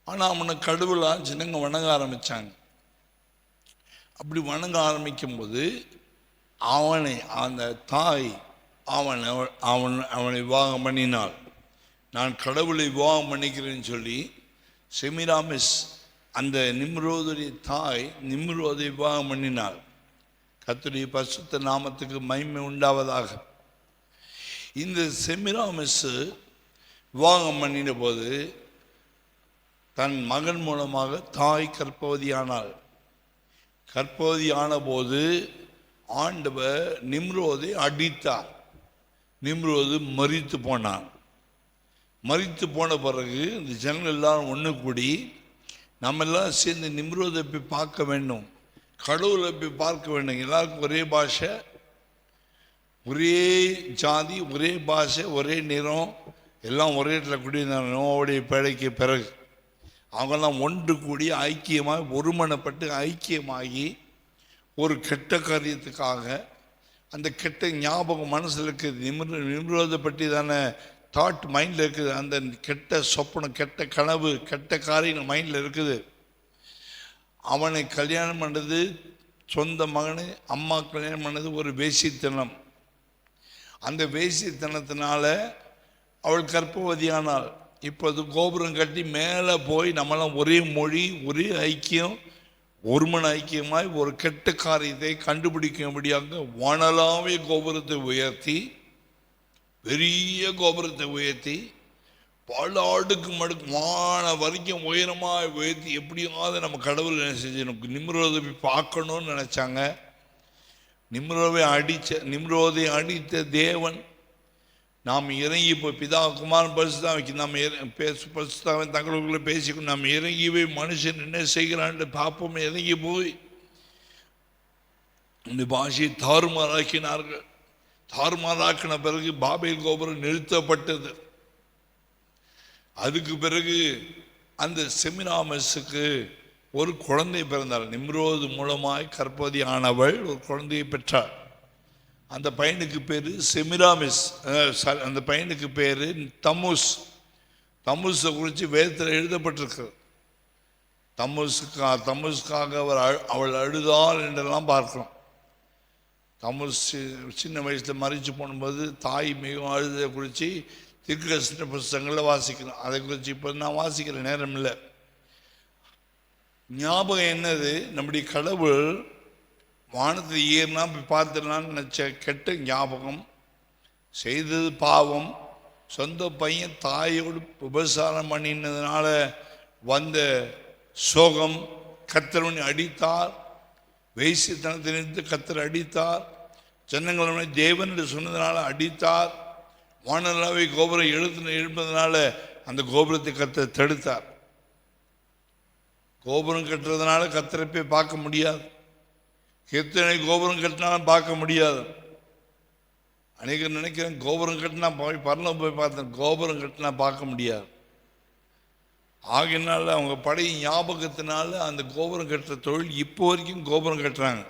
ஆனால் அவனை கடவுளாக ஜனங்க வணங்க ஆரம்பித்தாங்க. அப்படி வணங்க ஆரம்பிக்கும் போது அந்த தாய் அவனை விவாகம் பண்ணினாள். நான் கடவுளை விவாகம் பண்ணிக்கிறேன்னு சொல்லி செமிராமிஸ் அந்த நிம்ரோதுடைய தாய் நிம்ரோதை விவாகம் பண்ணினாள். கர்த்தருடைய பரிசுத்த நாமத்துக்கு மகிமை உண்டாவதாக. இந்த செமிராமிஸ் விவாகம் பண்ணின போது தன் மகன் மூலமாக தாய் கர்ப்பவதியானாள். கர்ப்பவதியான போது ஆண்டவர் நிம்ரோதை அடித்தார். நிம்ரோது மரித்து போனான். மரித்து போன பிறகு இந்த ஜனங்கள் எல்லாரும் ஒன்று கூடி நம்ம எல்லாம் சேர்ந்து நிம்ரோதை போய் பார்க்க வேண்டும், கடவுளை போய் பார்க்க வேண்டும். எல்லாருக்கும் ஒரே பாஷை, ஒரே ஜாதி, ஒரே பாஷை, ஒரே நிறம், எல்லாம் ஒரே இடத்துல கூடியிருந்தாங்க. நோவுடைய பேழைக்கு பிறகு அவங்கெல்லாம் ஒன்று கூடி ஐக்கியமாக ஒருமனப்பட்டு ஐக்கியமாகி ஒரு கெட்ட காரியத்துக்காக, அந்த கெட்ட ஞாபகம் மனசில் இருக்குது, நிம்ரோதை பற்றி தானே தாட் மைண்டில் இருக்குது, அந்த கெட்ட சொப்பனம், கெட்ட கனவு, கெட்ட காரியம் மைண்டில் இருக்குது. அவனை கல்யாணம் பண்ணது சொந்த மகனை, அம்மா கல்யாணம் பண்ணது ஒரு வேசித்தனம். அந்த வேசித்தனத்தினால அவள் கர்ப்பவதியானாள். இப்போது கோபுரம் கட்டி மேலே போய் நம்மளாம் ஒரே மொழி, ஒரே ஐக்கியம், ஒருமன ஐக்கியமாய் ஒரு கெட்ட காரியத்தை கண்டுபிடிக்கும்படியாக வானலாவே கோபுரத்தை உயர்த்தி, பெரிய கோபுரத்தை உயர்த்தி, பல அடுக்கு மடுக்கு வான வரைக்கும் உயரமாக உயர்த்தி, எப்படியாவது நம்ம கடவுள் என்ன செஞ்சு நிம்ரோதை பார்க்கணும்னு நினச்சாங்க. நிம்ரோதை அடித்த தேவன் நாம் இறங்கி போய் பிதா குமாரன் பரிசுத்தாவிக்கு நாம் பரிசுத்தாவின் தங்களுக்குள்ளே பேசிக்கணும். நாம் இறங்கி போய் மனுஷன் என்ன செய்கிறான்னு பார்ப்போம். இறங்கி போய் இந்த பாஷையை தாறுமாறாக்கினார்கள். தாறுமாறாக்கின பிறகு பாபேல் கோபுரம் நிறுத்தப்பட்டது. அதுக்கு பிறகு அந்த செமிராமிஸுக்கு ஒரு குழந்தை பிறந்தாள். நிம்ரோது மூலமாய் கர்ப்பவதி ஆனவள் ஒரு குழந்தையை பெற்றாள். அந்த பையனுக்கு பேர் செமிராமிஸ், அந்த பையனுக்கு பேர் தம்முஸ். தம்முஸை குறித்து வேதத்தில் எழுதப்பட்டிருக்கு. தம்முஸ்க்காக அவள் அழுதாள் என்றெல்லாம் பார்க்கிறோம். தம்முஸ் சின்ன வயசில் மறித்து போகும்போது தாய் மிகவும் அழுதை குறித்து தீர்க்கதரிசன புஸ்தகங்களில் வாசிக்கிறோம். அதை குறித்து இப்போ நான் வாசிக்கிற நேரம் இல்லை. ஞாபகம் என்னது? நம்முடைய கடவுள் வானத்தை ஏறினா போய் பார்த்துடலான்னு நினச்ச கெட்ட ஞாபகம், செய்தது பாவம், சொந்த பையன் தாயோடு உபசாரம் பண்ணினதுனால வந்த சோகம், கர்த்தர் அடித்தார், வேசித்தனத்திலிருந்து கர்த்தர் அடித்தார், ஜனங்களை தேவன் என்று சொன்னதுனால அடித்தார், வானலாவை கோபுரம் எழுப்பதுனால அந்த கோபுரத்தை கர்த்தர் தடுத்தார். கோபுரம் கட்டுறதுனால கர்த்தரை போய் பார்க்க முடியாது. எத்தனை கோபுரம் கட்டினாலும் பார்க்க முடியாது. அநேகர் நினைக்கிறேன் கோபுரம் கட்டினா போய் பரலோகம் போய் பார்த்தேன், கோபுரம் கட்டினா பார்க்க முடியாது. ஆகினால அவங்க பழைய ஞாபகத்தினால அந்த கோபுரம் கட்டுற தொழில் இப்போ வரைக்கும் கோபுரம் கட்டுறாங்க.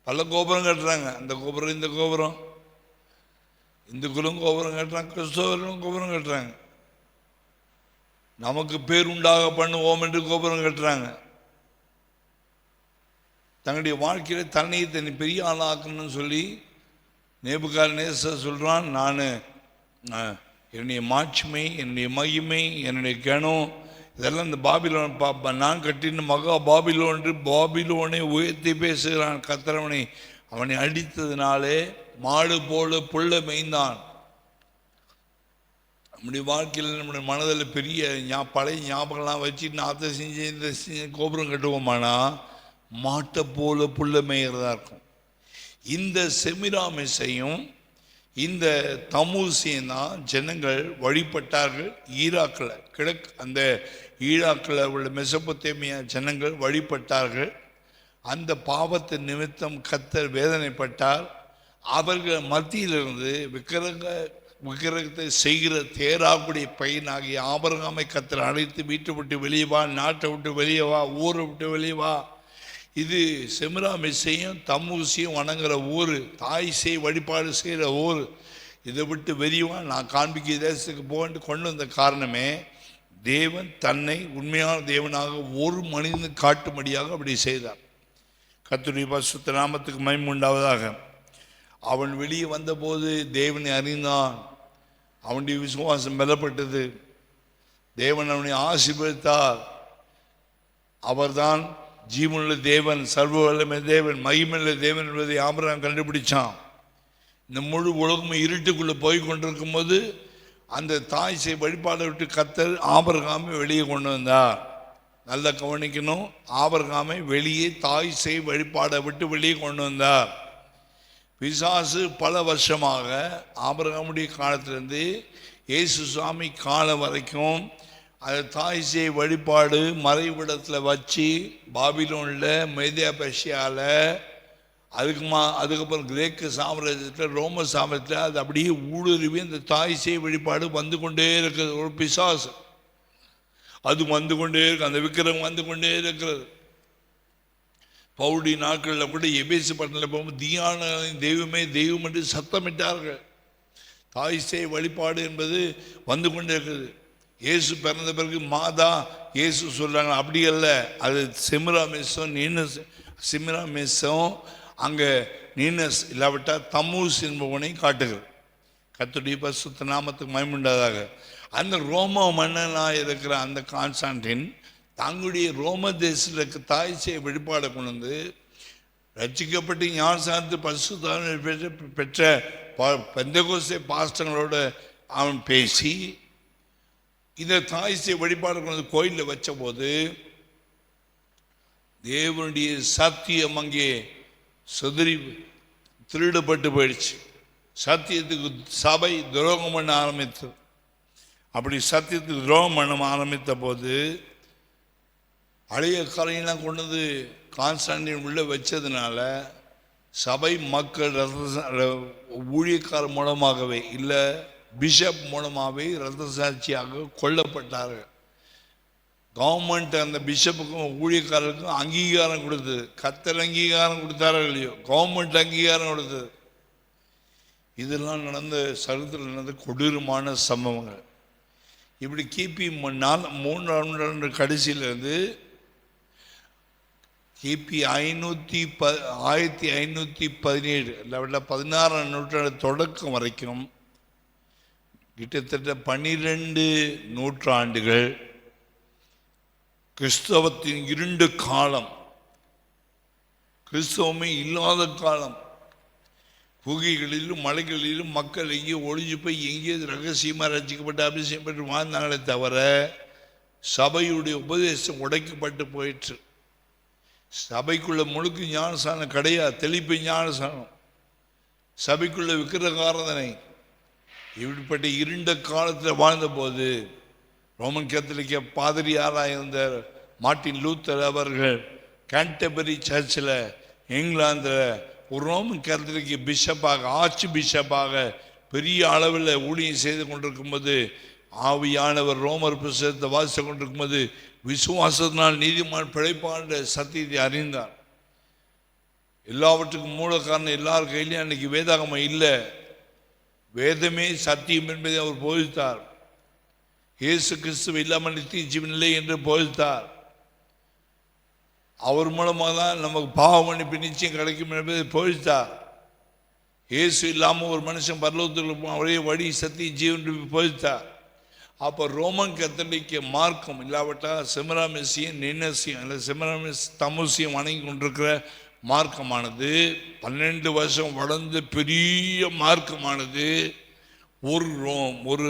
பல கோபுரம் கட்டுறாங்க. அந்த கோபுரம், இந்த கோபுரம், இந்துக்களும் கோபுரம் கட்டுறாங்க, கிறிஸ்தவர்களும் கோபுரம் கட்டுறாங்க. நமக்கு பேர் உண்டாக பண்ணுவோம் என்று கோபுரம் கட்டுறாங்க. தன்னுடைய வாழ்க்கையில் தன்னை பெரிய ஆளாக்கணும்னு சொல்லி நேபுகாத்நேசர் சொல்கிறான், நான் என்னுடைய மாட்சிமை, என்னுடைய மகிமை, என்னுடைய கணம் இதெல்லாம் இந்த பாபிலோன் நான் கட்டின மகா பாபிலோன் என்று பாபிலோனை உயர்த்தி பேசுகிறான். கர்த்தர் அவனை அடித்ததினாலே மாடு போல புள்ள மேய்ந்தான். நம்முடைய வாழ்க்கையில் நம்முடைய மனதில் பெரிய பழைய ஞாபகம்லாம் வச்சு நான் அதை செஞ்சு இந்த கோபுரம் கட்டுவோமானா மாட்டை போல புள்ள மேய்கிறதா இருக்கும். இந்த செமிராமிஸையும் இந்த தமூசையும் தான் ஜனங்கள் வழிபட்டார்கள். ஈராக்கில் அந்த ஈராக்கில் உள்ள மெசொப்பொத்தேமியா ஜனங்கள் வழிபட்டார்கள். அந்த பாவத்தின் நிமித்தம் கர்த்தர் வேதனைப்பட்டார். அவர்கள் மத்தியிலிருந்து விக்கிரகத்தை செய்கிற தேராகுடைய பையனாகிய ஆபிரகாமை கர்த்தர் அழைத்து வீட்டை விட்டு வெளியே வா, நாட்டை விட்டு வெளியே வா, ஊரை விட்டு வெளியே வா. இது செமிராமிஸையும் தம்மூசியும் வணங்குற ஊர், தாய் வழிபாடு செய்கிற ஊர். இதை விட்டு வெளியவா, நான் காண்பிக்க தேசத்துக்கு போகன்னு கொண்டு வந்த காரணமே தேவன் தன்னை உண்மையான தேவனாக ஒரு மனிதனுக்கு காட்டும்படியாக அப்படி செய்தார். கர்த்தருடைய பரிசுத்த நாமத்துக்கு மகிமை உண்டாவதாக. அவன் வெளியே வந்தபோது தேவனை அறிந்தான். அவனுடைய விசுவாசம் பலப்பட்டது. தேவன் அவனை ஆசீர்வதித்தார். அவர்தான் ஜீவனுள்ள தேவன், சர்வ வல்லமை தேவன், மகிமையுள்ள தேவன் என்பதை ஆபிரகாம் கண்டுபிடிச்சான். இந்த முழு உலகமும் இருட்டுக்குள்ளே போய் கொண்டிருக்கும் போது அந்த தாய் வழிபாடை விட்டு கர்த்தர் ஆபிரகாமை வெளியே கொண்டு வந்தார். நல்லா கவனிக்கணும், ஆபிரகாமை வெளியே தாய் வழிபாடை விட்டு வெளியே கொண்டு வந்தார். பிசாசு பல வருஷமாக ஆபிரகாமுடைய காலத்திலிருந்து இயேசு சுவாமி காலம் வரைக்கும் அது தாய்சே வழிபாடு மறைவிடத்தில் வச்சு பாபிலோனில் மேதியா பெர்ஷியாவில் அதுக்கப்புறம் கிரேக்கு சாம்ராஜ்யத்தில் ரோம சாம்ராஜ்யத்தில் அது அப்படியே ஊடுருவி இந்த தாய்சே வழிபாடு வந்து கொண்டே இருக்கிறது. ஒரு பிசாசு அது வந்து கொண்டே இருக்கு, அந்த விக்கிரம் வந்து கொண்டே இருக்கிறது. பவுடி நாட்களில் கூட எபேசு பட்டணத்தில் போகும்போது தியான தெய்வமே தெய்வம் என்று சத்தமிட்டார்கள். தாய்சே வழிபாடு என்பது வந்து கொண்டே இருக்குது. இயேசு பிறந்த பிறகு மாதா இயேசு சொல்கிறாங்க, அப்படி அல்ல, அது செமிராமிசம் நீனஸ், செமிராமிசம் அங்கே நீனஸ் இல்லாவிட்டால் தம்மூஸ் என்பவனை காட்டுகிறது. கர்த்தருடைய பரிசுத்த நாமத்துக்கு மகிமையுண்டாதாக. அந்த ரோம மன்னனாக இருக்கிற அந்த கான்ஸ்டான்டின் தங்களுடைய ரோம தேசத்தில் இருக்க தாய்சே வழிபாடை கொண்டு வந்து ரட்சிக்கப்பட்டு ஞானசானத்து பரிசுத்த பெற்ற பெந்தகோஸ்தே பாஸ்டர்களோட அவன் பேசி இந்த தாய்சே வழிபாடு கொண்டு வந்து கோயிலில் வச்ச போது தேவனுடைய சத்தியம் அங்கே சிதறி திருடப்பட்டு போயிடுச்சு. சத்தியத்துக்கு சபை துரோகம் பண்ண ஆரம்பித்தது. அப்படி சத்தியத்துக்கு துரோகம் பண்ண ஆரம்பித்த போது பழைய கரையெல்லாம் கொண்டு வந்து கான்ஸ்டான்டின் உள்ள வச்சதுனால சபை மக்கள் ஊழியக்காரர் மூலமாகவே இல்லை பிஷப் மூலமாகவே ரத்த சாட்சியாக கொல்லப்பட்டார்கள். கவர்மெண்ட் அந்த பிஷப்புக்கும் ஊழியக்காரருக்கும் அங்கீகாரம் கொடுத்தது. கர்த்தர் அங்கீகாரம் கொடுத்தாரோ இல்லையோ, கவர்மெண்ட் அங்கீகாரம் கொடுத்தது. இதெல்லாம் நடந்த சரித்திரம் நடந்த கொடூரமான சம்பவங்கள். இப்படி கிபி 3 கடைசியிலேருந்து கிபி 1517 இல்லை 16ஆம் நூற்றாண்டு தொடக்கம் வரைக்கும் கிட்டத்தட்ட 12 நூற்றாண்டுகள் கிறிஸ்தவத்தின் இருண்ட காலம், கிறிஸ்தவமே இல்லாத காலம். குகைகளிலும் மலைகளிலும் மக்கள் எங்கேயோ ஒளிஞ்சு போய் எங்கேயோ ரகசியமாக ரசிக்கப்பட்டு அபிஷேகம் பெற்று வாழ்ந்தாங்களே தவிர சபையுடைய உபதேசம் உடைக்கப்பட்டு போயிற்று. சபைக்குள்ள முழுக்க ஞானசானம் கிடையாது, தெளிப்பு ஞானசானம், சபைக்குள்ள விக்கிரகாராதனை. இப்படிப்பட்ட இருண்ட காலத்தில் வாழ்ந்த போது ரோமன் கத்தோலிக்க பாதிரியாராக இருந்த மார்ட்டின் லூத்தர் அவர்கள் கேன்டர்பரி சர்ச்சில் இங்கிலாந்தில் ஒரு ரோமன் கத்தோலிக்க பிஷப்பாக, ஆர்ச் பிஷப்பாக பெரிய அளவில் ஊழியம் செய்து கொண்டிருக்கும்போது ஆவியானவர் ரோமர் புத்தகத்தை வாசித்து கொண்டிருக்கும்போது விசுவாசத்தினால் நீதிமான் பிழைப்பான்ற சத்தியத்தை அறிந்தார். எல்லாவற்றுக்கும் மூல காரணம் எல்லார் கையிலையும் அன்னைக்கு வேதாகமம் இல்லை, வேதமே சத்தியம் என்பதை அவர் போதித்தார். இயேசு கிறிஸ்துவ இல்லாமல் நித்திய ஜீவன் இல்லை என்று போதித்தார். அவர் மூலமாக தான் நமக்கு பாவ மன்னிப்பு நிச்சயம் கிடைக்கும் என்பதை போதித்தார். இயேசு இல்லாமல் ஒரு மனுஷன் பரலோகத்துக்கு ஒரே வழி சத்திய ஜீவன் போதித்தார். அப்போ ரோமன் கத்தோலிக்க மார்க்கம் இல்லாவிட்டால் செமிராமிசியம் நினசியம் இல்லை செமிராமிஸ் தமுசியம் வணங்கி கொண்டிருக்கிற மார்க்கமானது 12 வருஷம் வளர்ந்து பெரிய மார்க்கமானது ஒரு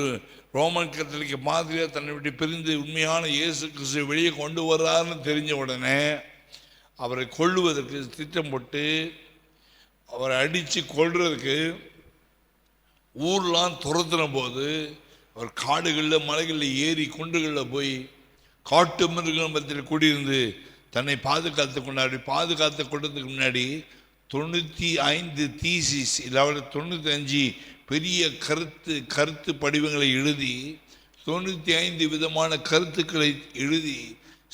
ரோமன் கத்தோலிக்க மாதிரியாக தன்னை விட்டு பிரிந்து உண்மையான இயேசு கிறிஸ்துவை வெளியே கொண்டு வர்றாருன்னு தெரிஞ்ச உடனே அவரை கொல்லுவதற்கு திட்டம் போட்டு அவரை அடித்து கொல்றதுக்கு ஊர்லாம் துரத்துன போது அவர் காடுகளில் மலைகளில் ஏறி குன்றுகளில் போய் காட்டு மிருகம் பற்றியில் குடியிருந்து தன்னை பாதுகாத்து கொண்டாடி பாதுகாத்து கொண்டதுக்கு முன்னாடி 95 தீசிஸ் இல்லை 95 பெரிய கருத்து படிவங்களை எழுதி 95 விதமான கருத்துக்களை எழுதி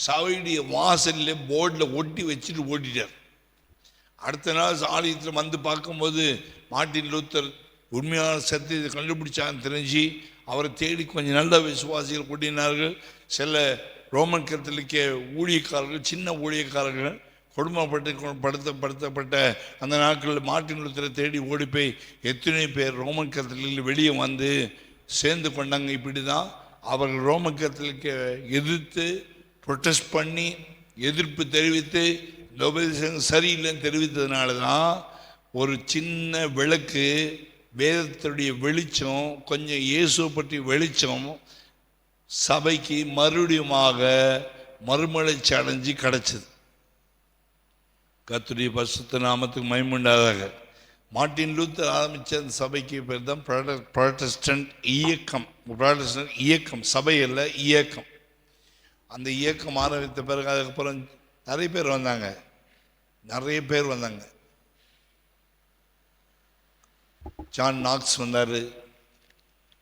சபையுடைய வாசலில் போர்டில் ஒட்டி வச்சுட்டு ஓட்டிட்டார். அடுத்த நாள் ஆலயத்தில் வந்து பார்க்கும்போது மார்ட்டின் லூத்தர் உண்மையான சத்தியத்தை கண்டுபிடிச்சான்னு தெரிஞ்சு அவரை தேடி கொஞ்சம் நல்ல விசுவாசிகள் கூட்டினார்கள். சில ரோமன் கத்தோலிக்க ஊழியக்காரர்கள், சின்ன ஊழியக்காரர்கள் கொடுமைப்படுத்தப்பட்ட அந்த நாட்களில் மார்ட்டின் லூத்தரை தேடி ஓடி போய் எத்தனை பேர் ரோமன் கத்தோலிக்கில் வெளியே வந்து சேர்ந்து கொண்டாங்க. இப்படி தான் அவர்கள் ரோமன் கத்தோலிக்க எதிர்த்து ப்ரொட்டஸ்ட் பண்ணி எதிர்ப்பு தெரிவித்து இந்த உபதேசம் சரியில்லைன்னு தெரிவித்ததுனால தான் ஒரு சின்ன விளக்கு, வேதத்துடைய வெளிச்சம், கொஞ்சம் இயேசுவை பற்றி வெளிச்சம் சபைக்கு மறுபடியுமாக மறுமலர்ச்சி அடைஞ்சு கிடச்சிது. கர்த்தருடைய பரிசுத்த நாமத்துக்கு மகிமை உண்டாதாக. மார்ட்டின் லூத்தர் ஆரம்பித்த அந்த சபைக்கு பேர் தான் புராட்டஸ்டன்ட் இயக்கம். புராட்டஸ்டன்ட் இயக்கம், சபை அல்ல, இயக்கம். அந்த இயக்கம் ஆரம்பித்த பிறகு அதுக்கப்புறம் நிறைய பேர் வந்தாங்க. ஜான் நாக்ஸ் வந்தார்,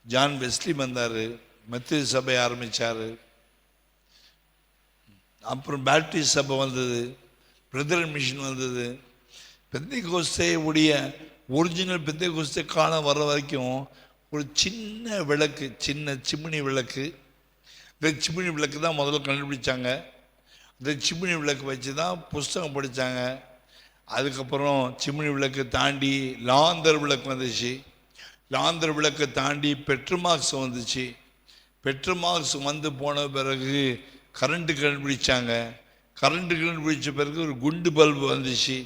ஜான் வெஸ்லி வந்தார், மெத்தடிஸ்ட் சபை ஆரம்பித்தார். அப்புறம் பேப்டிஸ்ட் சபை வந்தது, பிரதர் மிஷன் வந்தது. பெந்தைக்கோஸ்தே உடைய ஒரிஜினல் பெந்தைக்கோஸ்தே காலம் வர வரைக்கும் ஒரு சின்ன விளக்கு, சின்ன சிம்னி விளக்கு. இந்த சிம்னி விளக்கு தான் முதல்ல கண்டுபிடிச்சாங்க. இந்த சிம்னி விளக்கு வச்சு தான் புஸ்தகம் படித்தாங்க. அதுக்கப்புறம் சிம்னி விளக்கு தாண்டி லாந்தர் விளக்கு வந்துச்சு. லாந்தர் விளக்கை தாண்டி பெட்ரோமாக்ஸ் வந்துச்சு. பெட்ரோமாக்ஸ் வந்து போன பிறகு கரண்ட்டு கண்டுபிடிச்சாங்க. கரண்ட்டு கண்டுபிடிச்ச பிறகு ஒரு குண்டு பல்பு வந்துச்சு.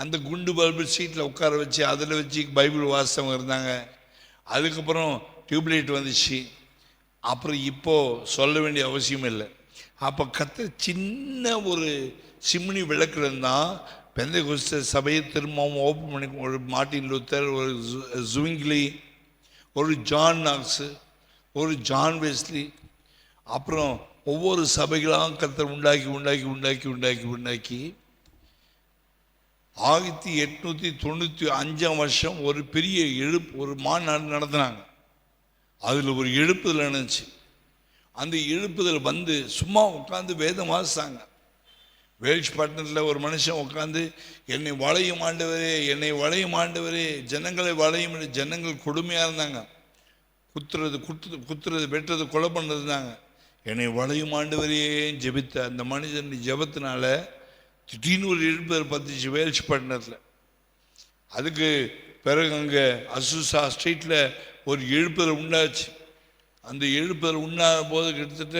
அந்த குண்டு பல்பு சீட்டில் உட்கார வச்சு அதில் வச்சு பைபிள் வாசகம் இருந்தாங்க. அதுக்கப்புறம் டியூப்லைட் வந்துச்சு. அப்புறம் இப்போது சொல்ல வேண்டிய அவசியம் இல்லை. அப்போ சின்ன ஒரு சிம்னி விளக்குல இருந்தால் பெந்தைக்கோஸ்தே சபையை திரும்பவும் ஓப்பன் பண்ணி, ஒரு மார்ட்டின் லூத்தர், ஒரு ஜுவிங்லி, ஒரு ஜான் நாக்ஸு, ஒரு ஜான் வெஸ்லி, அப்புறம் ஒவ்வொரு சபைகளாக கர்த்தர் உண்டாக்கி 1895 ஒரு பெரிய ஒரு மாநாடு நடத்தினாங்க. அதில் ஒரு எழுப்புதல் நினைச்சு அந்த எழுப்புதல் வந்து சும்மா உட்காந்து வேதம் வாசித்தாங்க. வேல்ஸ் பட்டணத்தில் ஒரு மனுஷன் உட்காந்து, என்னை வளையும் ஆண்டவரே, ஜனங்களை வளையும். ஜனங்கள் கொடுமையாக இருந்தாங்க, குத்துறது வெட்டுறது கொலை பண்ணுறதுனாங்க. என்னை வளையும் ஆண்டவரே ஜெபித்த அந்த மனிதன் ஜெபத்தினால திடீர்னு ஒரு எழுப்புதல் பத்துச்சு வேல்ஸ் பட்டணத்தில். அதுக்கு பிறகு அங்கே அசுசா ஸ்ட்ரீட்டில் ஒரு எழுப்புதல் உண்டாச்சு. அந்த எழுப்புதல் உண்டான போது கிட்டத்தட்ட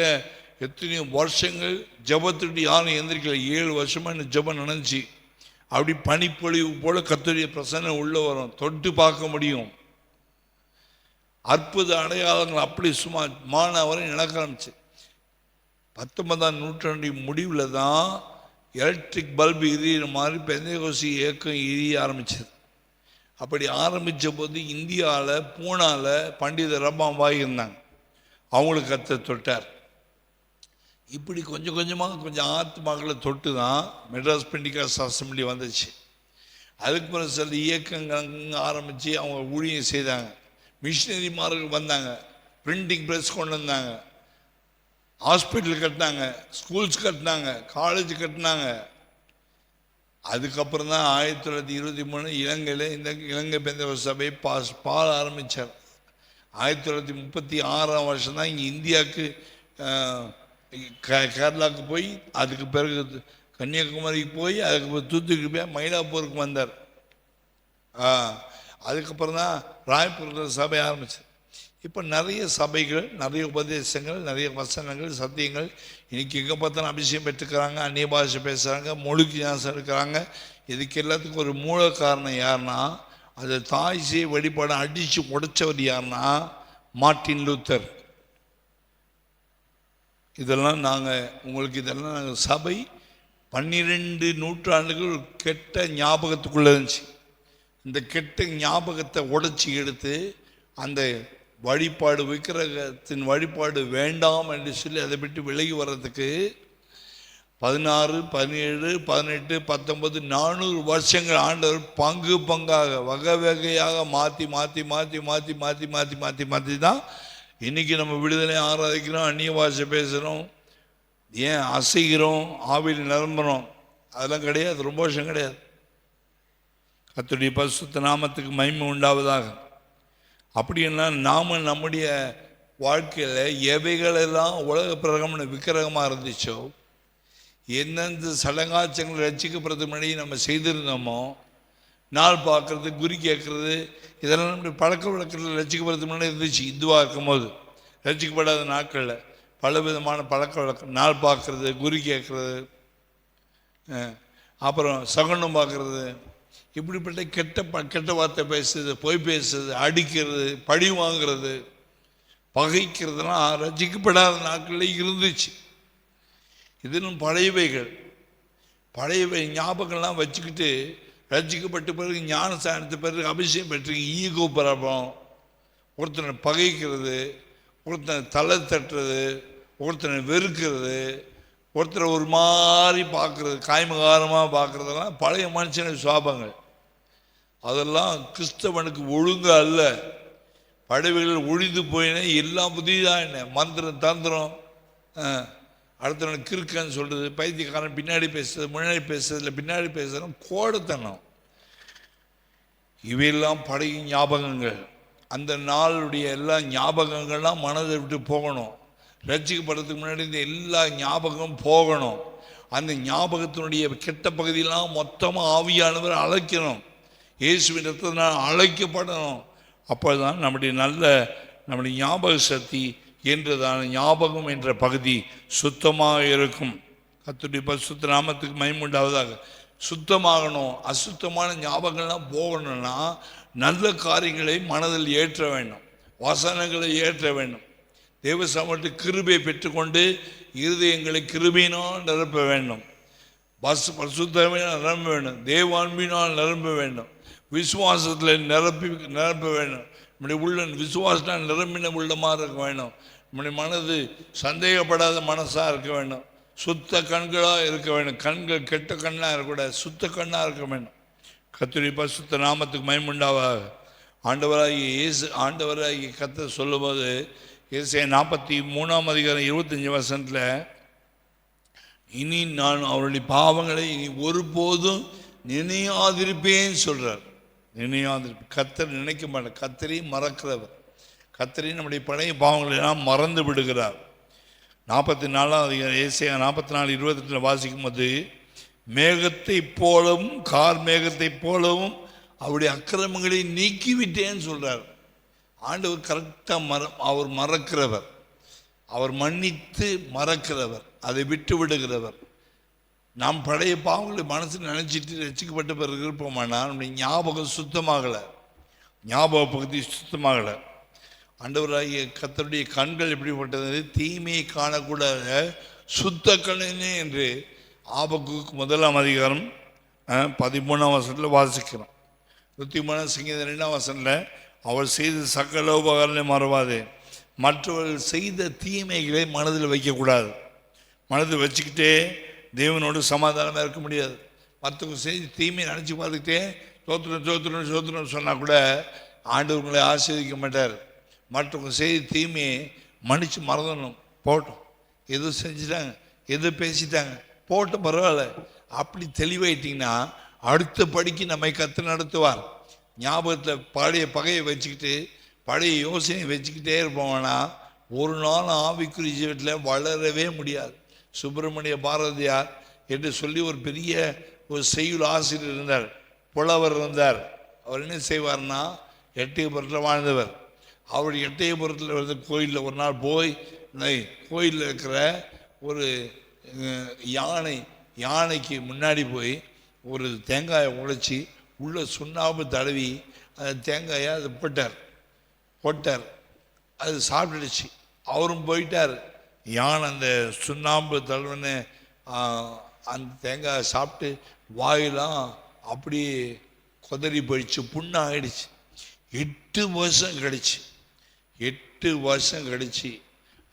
எத்தனையோ வருஷங்கள் ஜபத்துட்டு யாரும் எந்திரிக்கல. 7 வருஷமாக இந்த ஜபம் நினைச்சு அப்படி பனிப்பொழிவு போல கர்த்தருடைய பிரசன்னம் உள்ள வரும், தொட்டு பார்க்க முடியும். அற்புத அடையாளங்கள் அப்படி சும்மா மாணவரை நடக்க ஆரம்பிச்சு. 19ஆம் நூற்றாண்டு முடிவில் தான் எலக்ட்ரிக் பல்பு எரியிற மாதிரி பெந்தைக்கோஸ்தே இயக்கம் எரிய ஆரம்பிச்சது. அப்படி ஆரம்பித்த போது இந்தியாவில் பூனாவில் பண்டித ரபாம்பாய் இருந்தாங்க. அவங்களுக்கு கர்த்தர் தொட்டார். இப்படி கொஞ்சம் ஆத்மாக்களை தொட்டு தான் மெட்ராஸ் பெண்டிகாஸ்ட் அசெம்பிளி வந்துச்சு. அதுக்கு பிறகு சில இயக்கங்கள் ஆரம்பித்து அவங்க ஊழியம் செய்தாங்க. மிஷினரிமார்கள் வந்தாங்க, பிரிண்டிங் ப்ரெஸ் கொண்டு வந்தாங்க, ஹாஸ்பிட்டல் கட்டினாங்க, ஸ்கூல்ஸ் கட்டினாங்க, காலேஜ் கட்டினாங்க. அதுக்கப்புறம் தான் 1923 இலங்கையில் இந்த இலங்கை பெந்தைக்கோஸ்தே சபை பால ஆரம்பித்தார். 1936 தான் இங்கே இந்தியாவுக்கு கேரளாவுக்கு போய், அதுக்கு பிறகு கன்னியாகுமரிக்கு போய், அதுக்கு பிறகு தூத்துக்குடி போய் மயிலாப்பூருக்கு வந்தார். அதுக்கப்புறம் தான் ராயப்பூரில் சபை ஆரம்பித்தார். இப்போ நிறைய சபைகள், நிறைய உபதேசங்கள், நிறைய வசனங்கள், சத்தியங்கள். இன்றைக்கி எங்கே பார்த்தாலும் அபிஷேகம் பெற்றுக்கிறாங்க, அந்நிய பாஷை பேசுகிறாங்க, மொழிக்கு ஞானம் எடுக்கிறாங்க. இதுக்கு எல்லாத்துக்கும் ஒரு மூல காரணம் யாருன்னா, அதை தாய்சே வழிபாடு அடித்து உடைச்சவர் யாருன்னா மார்ட்டின் லூத்தர். இதெல்லாம் நாங்கள் சபை 12 நூற்றாண்டுகள் கெட்ட ஞாபகத்துக்குள்ளே இருந்துச்சு. இந்த கெட்ட ஞாபகத்தை உடைச்சி எடுத்து அந்த வழிபாடு, விக்கிரகத்தின் வழிபாடு வேண்டாம் என்று சொல்லி அதை விட்டு விலகி வர்றதுக்கு 16, 17, 18, 19 400 வருஷங்கள் ஆண்டவர் பங்காக வகை வகையாக மாற்றி தான் இன்றைக்கி நம்ம விடுதலை ஆராதிக்கிறோம், அந்நிய பாஷை பேசுகிறோம், ஏன் அசைகிறோம், ஆவியில் நிரம்புகிறோம். அதெல்லாம் கிடையாது, ரொம்ப வருஷம் கிடையாது. கர்த்தருடைய பரிசுத்த நாமத்துக்கு மகிமை உண்டாவதாக. அப்படின்னா நாம் நம்முடைய வாழ்க்கையில் எவைகளெல்லாம் உலக பிரகமன விக்கிரகமாக இருந்துச்சோ, எந்தெந்த சடங்காச்சங்கள் ரட்சிக்கப்படுறதுக்கு முன்னாடி நம்ம செய்திருந்தோமோ, நாள் பார்க்குறது, குறி கேட்குறது, இதெல்லாம் நம்முடைய பழக்க வழக்கத்தில் ரட்சிக்கப்படுறதுக்கு முன்னாடி இருந்துச்சு. இந்துவாக இருக்கும்போது ரட்சிக்கப்படாத நாட்களில் பல விதமான பழக்க வழக்கம், நாள் பார்க்குறது, குறி கேட்குறது, அப்புறம் சகுனம் பார்க்குறது, இப்படிப்பட்ட கெட்ட வார்த்தை பேசுறது, பொய் பேசுறது, அடிக்கிறது, பழி வாங்கிறது, பகைக்கிறதுலாம் ரட்சிக்கப்படாத நாட்களில் இருந்துச்சு. இதனும் பழையவை ஞாபகங்கள்லாம் வச்சுக்கிட்டு ரட்சிக்கப்பட்ட பிறகு ஞானஸ்நானத்து பிறகு அபிஷேகம் பெற்று ஈகோ பரப்பம், ஒருத்தனை பகைக்கிறது, ஒருத்தனை தலை தட்டுறது, ஒருத்தனை வெறுக்கிறது, ஒருத்தரை ஒரு மாதிரி பார்க்குறது, காய்மகாரமாக பார்க்குறதெல்லாம் பழைய மனுஷனுடைய சுவாபங்கள். அதெல்லாம் கிறிஸ்தவனுக்கு ஒழுங்கு அல்ல. படைவுகள் ஒழிந்து போயினே, எல்லாம் புதிதாக என்ன மந்திரம் தந்திரம், அடுத்தவனுக்கு கிறுக்கன்னு சொல்கிறது, பைத்தியக்காரன் பின்னாடி பேசுறது, முன்னாடி பேசுறதுல பின்னாடி பேசுறது, கோடத்தனம். இவையெல்லாம் பழைய ஞாபகங்கள். அந்த நாளுடைய எல்லா ஞாபகங்கள்லாம் மனதை விட்டு போகணும். ரட்சிக்கப்படுறதுக்கு முன்னாடி இந்த எல்லா ஞாபகமும் போகணும். அந்த ஞாபகத்தினுடைய கெட்ட பகுதியெல்லாம் மொத்தமாக ஆவியானவர் அழைக்கணும். இயேசுவின் ரத்தத்தினால் அழைக்கப்படணும். அப்போ தான் நம்முடைய ஞாபக சக்தி என்றதான ஞாபகம் என்ற பகுதி சுத்தமாக இருக்கும். கர்த்தருடைய பரிசுத்த நாமத்துக்கு மகிமை உண்டாவதாக. சுத்தமாகணும். அசுத்தமான ஞாபகங்கள்லாம் போகணும்னா நல்ல காரியங்களை மனதில் ஏற்ற வேண்டும், வசனங்களை ஏற்ற வேண்டும். தேவ சமூகத்தை கிருபையை பெற்றுக்கொண்டு இருதயங்களை கிருபையினால் நிரப்ப வேண்டும், பரிசுத்தமினால் நிரம்ப வேண்டும், தேவான்பினால் நிரம்ப வேண்டும், விசுவாசத்தில் நிரப்ப வேண்டும். நம்முடைய உள்ள விசுவாசத்தால் நிரம்பின உள்ளமாக இருக்க வேண்டும். நம்முடைய மனது சந்தேகப்படாத மனசாக இருக்க வேண்டும். சுத்த கண்களாக இருக்க வேண்டும். கண்கள் கெட்ட கண்ணாக இருக்கக்கூடாது, சுத்த கண்ணாக இருக்க வேண்டும். கர்த்தருடைய பரிசுத்த நாமத்துக்கு மகிமை உண்டாவதாக. ஆண்டவராகிய கர்த்தர் சொல்லும்போது ஏசாயா 43 அதிகாரம் 25 வசனத்தில், இனி நான் அவருடைய பாவங்களை இனி ஒருபோதும் நினையாதிருப்பேன்னு சொல்கிறார். நினையாதிருப்பேன். கர்த்தர் நினைக்க மாட்டார். கர்த்தரையும் மறக்கிறவர். கர்த்தரையும் நம்முடைய பழைய பாவங்களை எல்லாம் மறந்து விடுகிறார். 44 அதிகாரம் ஏசாயா 44:28 வாசிக்கும் போது, மேகத்தை போலவும் கார் மேகத்தை போலவும் அவருடைய அக்கிரமங்களை நீக்கிவிட்டேன்னு சொல்கிறார். ஆண்டவர் கரெக்டாக அவர் மறக்கிறவர், அவர் மன்னித்து மறக்கிறவர், அதை விட்டு விடுகிறவர். நாம் பழைய பாவங்களை மனசில் நினச்சிட்டு ரசிக்கப்பட்ட பிறகு இருப்போமானா நம்முடைய ஞாபகம் சுத்தமாகலை, ஞாபக பகுதி சுத்தமாகலை. ஆண்டவராகிய கர்த்தருடைய கண்கள் எப்படிப்பட்டது? தீமையை காணக்கூடாத சுத்த கண்ணே என்று ஆபக்குக்கு 1 அதிகாரம் 13 வசனத்தில் வாசிக்கிறோம். 103 சங்கீதம் 2 வசனத்தில், அவள் செய்த சகல உபகாரங்களை மறவாதே. மற்றவர்கள் செய்த தீமைகளை மனதில் வைக்கக்கூடாது. மனதில் வச்சுக்கிட்டே தேவனோடு சமாதானமாக இருக்க முடியாது. மற்றவங்க செய்த தீமையை நினச்சி பார்த்துக்கிட்டே சோத்திரம் சொன்னால் கூட ஆண்டவர் உங்களை ஆசீர்வதிக்க மாட்டார். மற்றவங்க செய்த தீமையை மன்னிச்சு மறந்துடணும். போட்டோம், எது செஞ்சுட்டாங்க, எது பேசிட்டாங்க, போட்டு பரவாயில்ல. அப்படி தெளிவாயிட்டிங்கன்னா அடுத்த படிக்கு நம்மை கர்த்தர் நடத்துவார். ஞாபகத்தில் பழைய பகையை வச்சுக்கிட்டு பழைய யோசனையை வச்சுக்கிட்டே இருப்போம்னா ஒரு நாள் ஆவிக்குரிய ஜீவிதத்தில் வளரவே முடியாது. சுப்பிரமணிய பாரதியார் என்று சொல்லி ஒரு பெரிய ஒரு செய்யுள் ஆசிரியர் இருந்தார், புலவர் இருந்தார். அவர் என்ன செய்வார்னா எட்டயபுரத்தில் வாழ்ந்தவர். அவர் எட்டயபுரத்தில் இருந்த கோயிலில் ஒரு நாள் போய் கோயிலில் இருக்கிற ஒரு யானைக்கு முன்னாடி போய் ஒரு தேங்காயை உடைச்சி உள்ள சுண்ணாம்பு தடவி அந்த தேங்காயை அதை போட்டார். அது சாப்பிட்டுடுச்சு. அவரும் போயிட்டார். யானை அந்த சுண்ணாம்பு தடவின அந்த தேங்காயை சாப்பிட்டு வாயிலாம் அப்படியே கொதறி போயிடுச்சு, புண்ணாகிடுச்சு. 8 வருஷம் கழிச்சு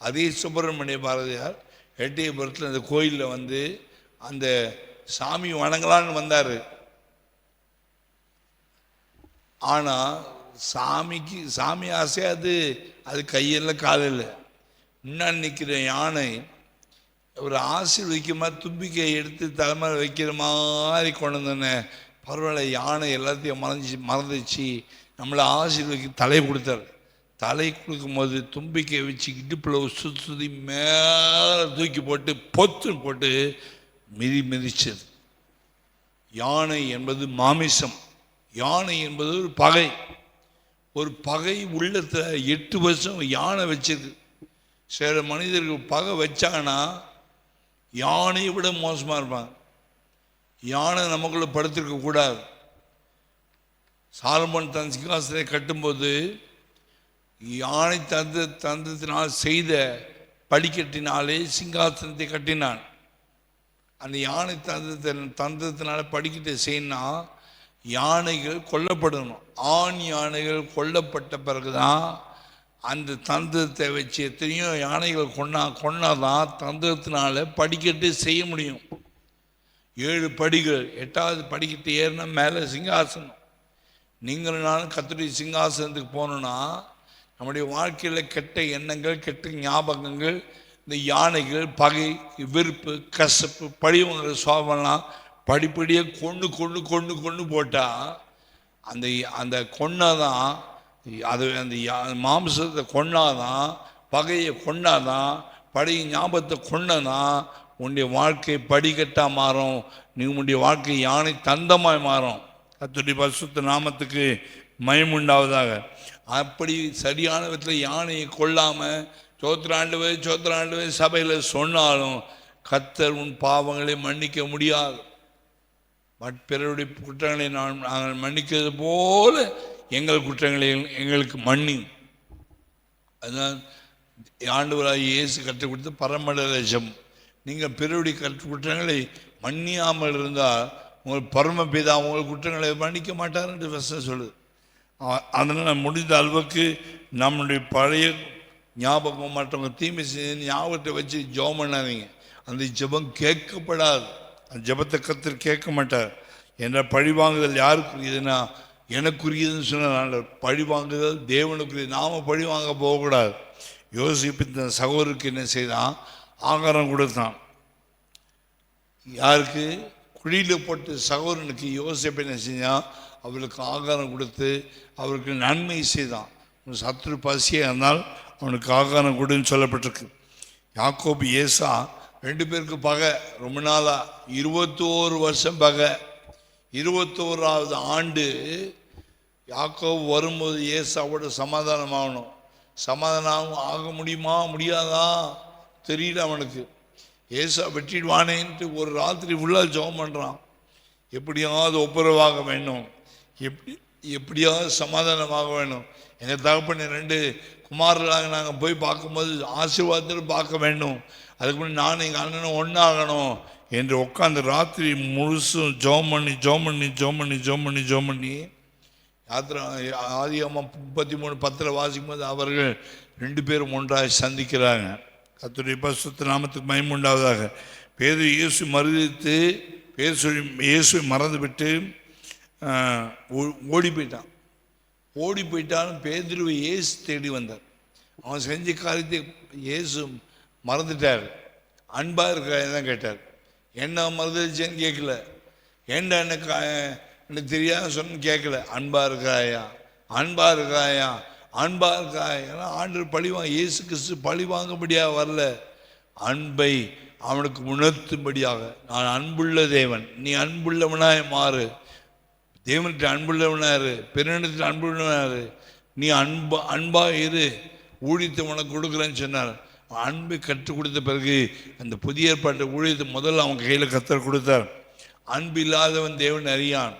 அதே சுப்பிரமணிய பாரதியார் எட்டயபுரத்தில் அந்த கோயிலில் வந்து அந்த சாமி வணங்கலான்னு வந்தார். ஆனால் சாமி ஆசையாது, அது கையில் காலில் முன்னாடி நிற்கிற யானை ஒரு ஆசீர்வதிக்க மாதிரி தும்பிக்கை எடுத்து தலைமையில் வைக்கிற மாதிரி கொண்டு வந்தோன்னே பரவாயில்ல, யானை எல்லாத்தையும் மறந்துச்சு, நம்மளை ஆசீர்வதிக்க தலை கொடுத்தார். தலை கொடுக்கும்போது தும்பிக்கை வச்சு இடுப்பில் சுற்றி மேலே தூக்கி போட்டு பொத்துன்னு போட்டு மிதிச்சது. யானை என்பது மாமிசம், யானை என்பது ஒரு பகை உள்ளத்தில் 8 வருஷம் யானை வச்சது. சில மனிதர்கள் பகை வச்சாங்கன்னா யானையை விட மோசமாக இருப்பாங்க. யானை நமக்குள்ள படுத்திருக்க கூடாது. சாலமோன் தன் சிங்காசனத்தை கட்டும்போது யானை தந்தத்தினால் செய்த படிக்கட்டினாலே சிங்காசனத்தை கட்டினான். அந்த யானை தந்தத்தினால படிக்கட்டை செய்யணும்னா யானைகள் கொல்லப்படணும். ஆண் யானைகள் கொல்லப்பட்ட பிறகுதான் அந்த தந்திரத்தை வச்சு, எத்தனையோ யானைகள் கொன்னாதான் தந்திரத்தினால படிக்கட்டு செய்ய முடியும். 7 படிகள், 8வது படிக்கட்டு ஏறினா மேலே சிங்காசனம். நீங்களும் நானும் கர்த்தருடைய சிங்காசனத்துக்கு போகணுன்னா நம்முடைய வாழ்க்கையில் கெட்ட எண்ணங்கள், கெட்ட ஞாபகங்கள், இந்த யானைகள், பகை, வெறுப்பு, கசப்பு, பழிவங்கிற சுவாபம்லாம் படிப்படியாக கொண்டு போட்டால் அந்த அந்த கொன்னாதான், அது அந்த மாம்சத்தை கொன்னாதான், பகையை கொண்டாதான், பழைய ஞாபகத்தை கொண்டதான் உன்னுடைய வாழ்க்கை படிக்கட்டாக மாறும். நீ உன்னுடைய வாழ்க்கை யானை தந்தமாய் மாறும். கர்த்தருடைய பரிசுத்த நாமத்துக்கு மகிமை. அப்படி சரியான விதத்தில் யானையை கொள்ளாமல் சோத்திராண்டு சபையில் சொன்னாலும் கர்த்தர் உன் பாவங்களை மன்னிக்க முடியாது. பிறருடைய குற்றங்களை நாங்கள் மன்னிக்கிறது போல எங்கள் குற்றங்களை எங்களுக்கு மன்னி. அதுதான் ஆண்டவராகிய இயேசு கற்றுக் கொடுத்த பரமரஜம். நீங்கள் பிறருடைய குற்றங்களை மன்னியாமல் இருந்தால் உங்கள் பரமபிதா உங்கள் குற்றங்களை மன்னிக்க மாட்டார் என்று வசனம் சொல்லுது. அதனால் முடிந்த அளவுக்கு நம்முடைய பழைய ஞாபகம், மற்றவங்க தீமை செய்ய ஞாபகத்தை வச்சு ஜெபம் பண்ணாதீங்க. அந்த ஜெபம் கேட்கப்படாது. அந்த ஜெபத்தை கர்த்தர் கேட்க மாட்டார். என்ற பழிவாங்குதல் யாருக்குரியதுன்னா எனக்குரியதுன்னு சொன்னால் பழிவாங்குதல் தேவனுக்குரியது. நாம் பழி வாங்க போகக்கூடாது. யோசிப்பு தன் சகோதரருக்கு என்ன செய்தான்? ஆகாரம் கொடுத்தான். யாருக்கு? குழியில் போட்டு சகோதரனுக்கு யோசிப்பு என்ன செஞ்சான்? அவருக்கு ஆகாரம் கொடுத்து அவருக்கு நன்மை செய்தான். சத்துரு பசியாக இருந்தால் அவனுக்கு ஆகாரம் கொடுன்னு சொல்லப்பட்டிருக்கு. யாக்கோபு ஏசா 2 பேருக்கு பகை. ரொம்ப நாளாக 21 வருஷம் பகை. 21வது ஆண்டு யாக்கோபு வரும்போது ஏசாவோட சமாதானம் ஆகணும். சமாதானம் ஆக முடியுமா முடியாதா தெரியல அவனுக்கு. ஏசா வெட்டிடுவானேன்ட்டு ஒரு ராத்திரி ஃபுல்லாக ஜெபம் பண்ணுறான். எப்படியாவது ஒப்புரவாக வேணும், எப்படியாவது சமாதானமாக வேணும். எங்கள் தகப்பன் 2 குமாரர்களாக நாங்கள் போய் பார்க்கும்போது ஆசீர்வாதத்தில் பார்க்க வேண்டும். அதுக்கு முன்னாடி நான் எங்கள் அண்ணனும் ஒன்றாகணும் என்று உட்காந்து ராத்திரி முழுசும் ஜெபம் பண்ணி யாத்திரை ஆதியாகமம் 33:10 வாசிக்கும் போது அவர்கள் 2 பேரும் ஒன்றாக சந்திக்கிறாங்க. கர்த்தருடைய பரிசுத்த நாமத்துக்கு மகிமை உண்டாவதாக. பேதுரு இயேசு மறுதலித்து இயேசுவை மறந்துவிட்டு ஓடி போயிட்டாலும் பேதுருவை இயேசு தேடி வந்தார். அவன் செஞ்ச காரியத்தை இயேசு மறந்துட்டார். அன்பாக இருக்கிறதான் கேட்டார். என்ன மறுதலிச்சேன்னு கேட்கல. ஏண்டா எனக்கு தெரியாத சொன்னு கேட்கல. அன்பாக இருக்காயா ஏன்னா ஆண்டவர் பழிவாங்க. இயேசு கிறிஸ்து பழி வாங்கும்படியாக வரல, அன்பை அவனுக்கு உணர்த்தும்படியாக. நான் அன்புள்ள தேவன், நீ அன்புள்ளவனாய் மாறு. தேவன்கிட்ட அன்புள்ளவனாரு, பிறனிடத்தில் அன்புள்ளவனாரு. நீ அன்பாக இரு, ஊழியத்தை உனக்கு கொடுக்குறேன்னு சொன்னார். அன்பை கற்றுக் கொடுத்த பிறகு அந்த புதிய ஏற்பாட்டு ஊழியத்தை முதல்ல அவங்க கையில் கர்த்தர் கொடுத்தார். அன்பு இல்லாதவன் தேவன் அறியான்.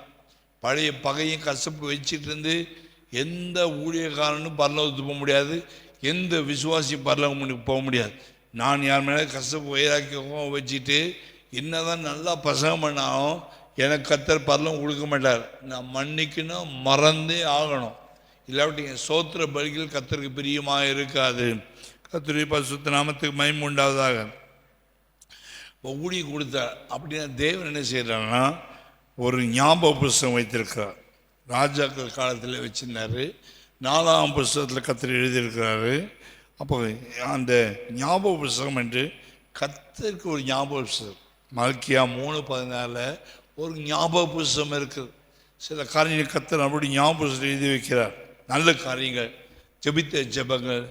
பழைய பகையும் கசப்பு வச்சுட்டு இருந்து எந்த ஊழியக்காரனும் பரலோகத்துக்கு போக முடியாது, எந்த விசுவாசி பரலோகம் போக முடியாது. நான் யார் மேலே கசப்பு வைராக்கியம் வச்சுட்டு என்னதான் நல்லா பசங்க பண்ணாலும் எனக்கு கர்த்தர் பரலோகம் கொடுக்க மாட்டார். நான் மன்னிக்கணும், மறந்தே ஆகணும். இல்லாட்டி என் சோத்திர பலிகள் கர்த்தருக்கு பிரியமாக இருக்காது. கர்த்தருடைய பரிசுத்த நாமத்துக்கு மகிமை உண்டாவதாக. இப்போ ஊழியம் கொடுத்தார் அப்படின்னா தேவன் என்ன செய்கிறான்னா ஒரு ஞாபக புஸ்தகம் வைத்திருக்கிறார். ராஜாக்கள் காலத்தில் வச்சிருந்தார். 4ஆம் புஸ்தகத்தில் கர்த்தர் எழுதியிருக்கிறாரு. அப்போ அந்த ஞாபக புஸ்தகம் என்று கர்த்தருக்கு ஒரு ஞாபக புஸ்தகம். மல்கியா 3:14 ஒரு ஞாபக புஸ்தகம் இருக்குது. சில காரியங்கள் கர்த்தர் அப்படி ஞாபக புஸ்தகம் எழுதி வைக்கிறார். நல்ல காரியங்கள், ஜெபித்த ஜெபங்கள்,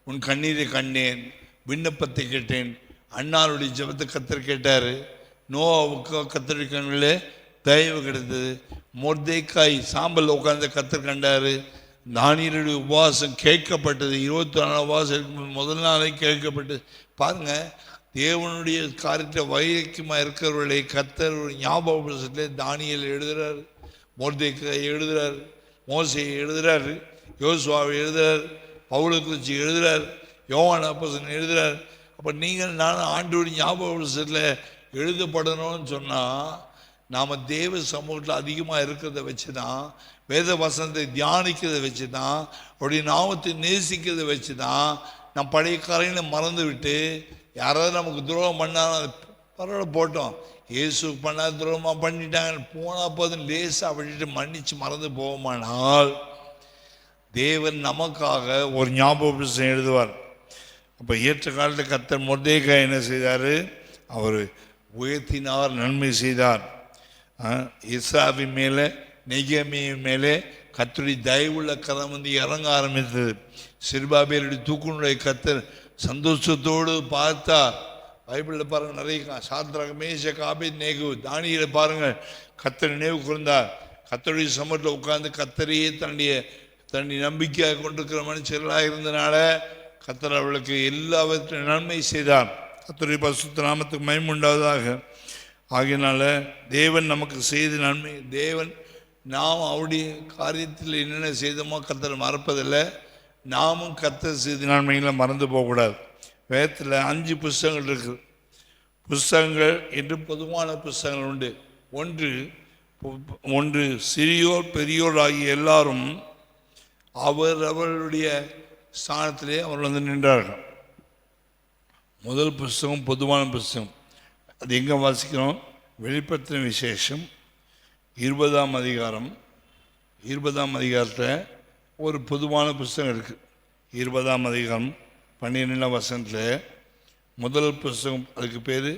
உன் கண்ணீரை கண்டேன், விண்ணப்பத்தை கேட்டேன். அண்ணாருடைய ஜெபத்தை கர்த்தர் கேட்டார். நோவாவுக்கு கர்த்தருடைய கண்களே தயவு கிடைத்தது. மொர்தேக்காய் சாம்பல் உட்கார்ந்த கர்த்தர் கண்டார். தானியேலுடைய உபவாசம் கேட்கப்பட்டது. 24 உபவாசம் இருக்கும்போது முதல் நாளே கேட்கப்பட்டது. பாருங்கள், தேவனுடைய காரியத்தை வைராக்கியமாக இருக்கிறவர்களை கர்த்தர் ஒரு ஞாபக புஸ்தகத்திலே தானியேல் எழுதுகிறார், மொர்தேக்காய் எழுதுகிறார், மோசேயை எழுதுகிறார், யோசுவாவை எழுதுகிறார், பவுலை குறித்து எழுதுகிறார், யோவான் அப்போஸ்தலன் எழுதுகிறார். அப்போ நீங்கள் நானும் ஆண்டவருடைய ஞாபக புஸ்தகத்தில் எழுதப்படணும்னு சொன்னால் நாம் தேவ சமூகத்தில் அதிகமாக இருக்கிறத வச்சு தான், வேத வசனத்தை தியானிக்கிறத வச்சு தான், அவருடைய நாமத்தை நேசிக்கிறத வச்சு தான் நம் பழைய காரியங்களை மறந்து விட்டு யாராவது நமக்கு துரோகம் பண்ணாலும் பரவாயில்ல போட்டோம், இயேசு பண்ணாத துரோகமாக பண்ணிட்டாங்க போனால் போதும் லேசாக விட்டுட்டு மன்னிச்சு மறந்து போவோமானால் தேவன் நமக்காக ஒரு ஞாபக எழுதுவார். அப்போ ஏற்ற காலத்தில் கர்த்தர் மொர்தெகாய் என்ன செய்தார்? அவர் உயர்த்தினார், நன்மை செய்தார். எஸ்ராவின் மேலே நெகேமியின் மேலே கர்த்தருடைய தயவுள்ள கரம் வந்து இறங்க ஆரம்பித்தது. செருபாபேலுடைய தூக்குனுடைய கர்த்தர் சந்தோஷத்தோடு பார்த்தார். பைபிளில் பாருங்கள், நிறைய சாத்ராக் மேஷாக் ஆபேத்நேகோ தானியேலை பாருங்கள், கர்த்தர் நினைவு கூர்ந்தார். கர்த்தருடைய சமூகத்தில் உட்கார்ந்து கர்த்தரையே தன்னுடைய நம்பிக்கையாக கொண்டிருக்கிற மனுஷர்களாக இருந்தனால கர்த்தர் அவளுக்கு எல்லாவற்றையும் நன்மை செய்தார். கர்த்தருடைய பரிசுத்த நாமத்துக்கு மகிமை உண்டாவதாக. ஆகையினால தேவன் நமக்கு செய்த நன்மை, தேவன் நாம் அவருடைய காரியத்தில் என்னென்ன செய்தோமோ கர்த்தரை மறப்பதில்லை. நாமும் கர்த்தர் செய்த நன்மைகளை மறந்து போகக்கூடாது. வேதத்தில் 5 புஸ்தகங்கள் இருக்குது. புஸ்தகங்கள் என்று பொதுவான புஸ்தகங்கள் உண்டு. ஒன்று சிறியோர் பெரியோர் ஆகிய எல்லாரும் அவர்களுடைய ஸ்தானத்திலே அவர்கள் வந்து நின்றார்கள். முதல் புஸ்தகம் பொதுவான புஸ்தகம். அது எங்கே வாசிக்கிறோம்? வெளிப்படுத்தின விசேஷம் 20ஆம் அதிகாரம். 20ஆம் அதிகாரத்தில் ஒரு பொதுவான புஸ்தகம் இருக்குது. 20ஆம் அதிகாரம் 12ஆம் வசனத்தில் முதல் புஸ்தகம், அதுக்கு பேர்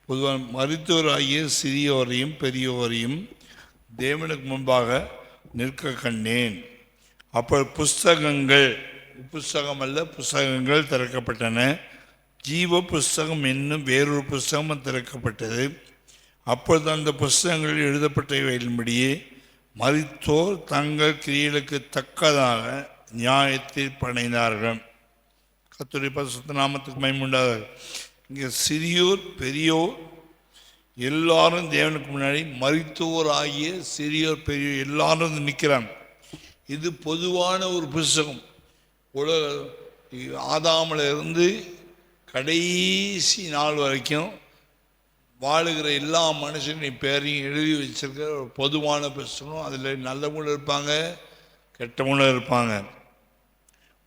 பொதுவான மரித்தோர் ஆகிய சிறியோரையும் பெரியோரையும் தேவனுக்கு முன்பாக நிற்க கண்டேன். அப்போ புஸ்தகங்கள், புஸ்தகம் அல்ல, புஸ்தகங்கள் திறக்கப்பட்டன. ஜீவ புஸ்தகம் என்னும் வேறொரு புஸ்தகம் திறக்கப்பட்டது. அப்பொழுது அந்த புஸ்தகங்களில் எழுதப்பட்டவைகளின்படியே மரித்தோர் தங்கள் கிரியைகளுக்கு தக்கதாக நியாயத்தில் படைந்தார்கள். கர்த்தருடைய பரிசுத்த நாமத்துக்கு மகிமை உண்டாக. இங்கே சிறியோர் பெரியோர் எல்லாரும் தேவனுக்கு முன்னாடி மரித்தோர் ஆகிய சிறியோர் பெரியோர் எல்லாரும் நிற்கிறாங்க. இது பொதுவான ஒரு புஸ்தகம். உலக ஆதாமில் இருந்து கடைசி நாள் வரைக்கும் வாழுகிற எல்லா மனுஷனையும் பேரையும் எழுதி வச்சிருக்கிற ஒரு பொதுவான புஸ்தகம். அதில் நல்லவங்களும் இருப்பாங்க, கெட்டவங்களும் இருப்பாங்க.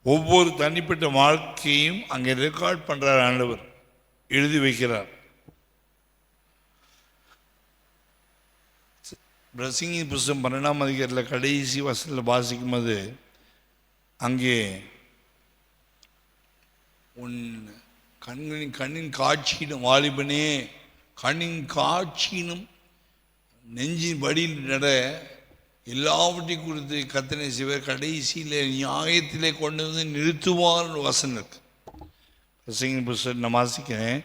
ஒவ்வொரு தனிப்பட்ட வாழ்க்கையும் அங்கே ரெக்கார்ட் பண்ணுறார் ஆண்டவர், எழுதி வைக்கிறார். பிரசங்கி புஸ்தகம் 12ஆம் அதிகாரத்தில் கடைசி வசனத்தில் வாசிக்கும் போது அங்கே உன் கண்ணின் காட்சியினும் வாலிபனே, கண்ணின் காட்சியினும் நெஞ்சின் வடியில் நட எல்லாவற்றையும் குறித்து கர்த்தனை செய்வார், கடைசியில் நியாயத்திலே கொண்டு வந்து நிறுத்துவார் வசனம் இருக்கு. பிரசங்கின் புஸ்தகம் நான் வாசிக்கிறேன்.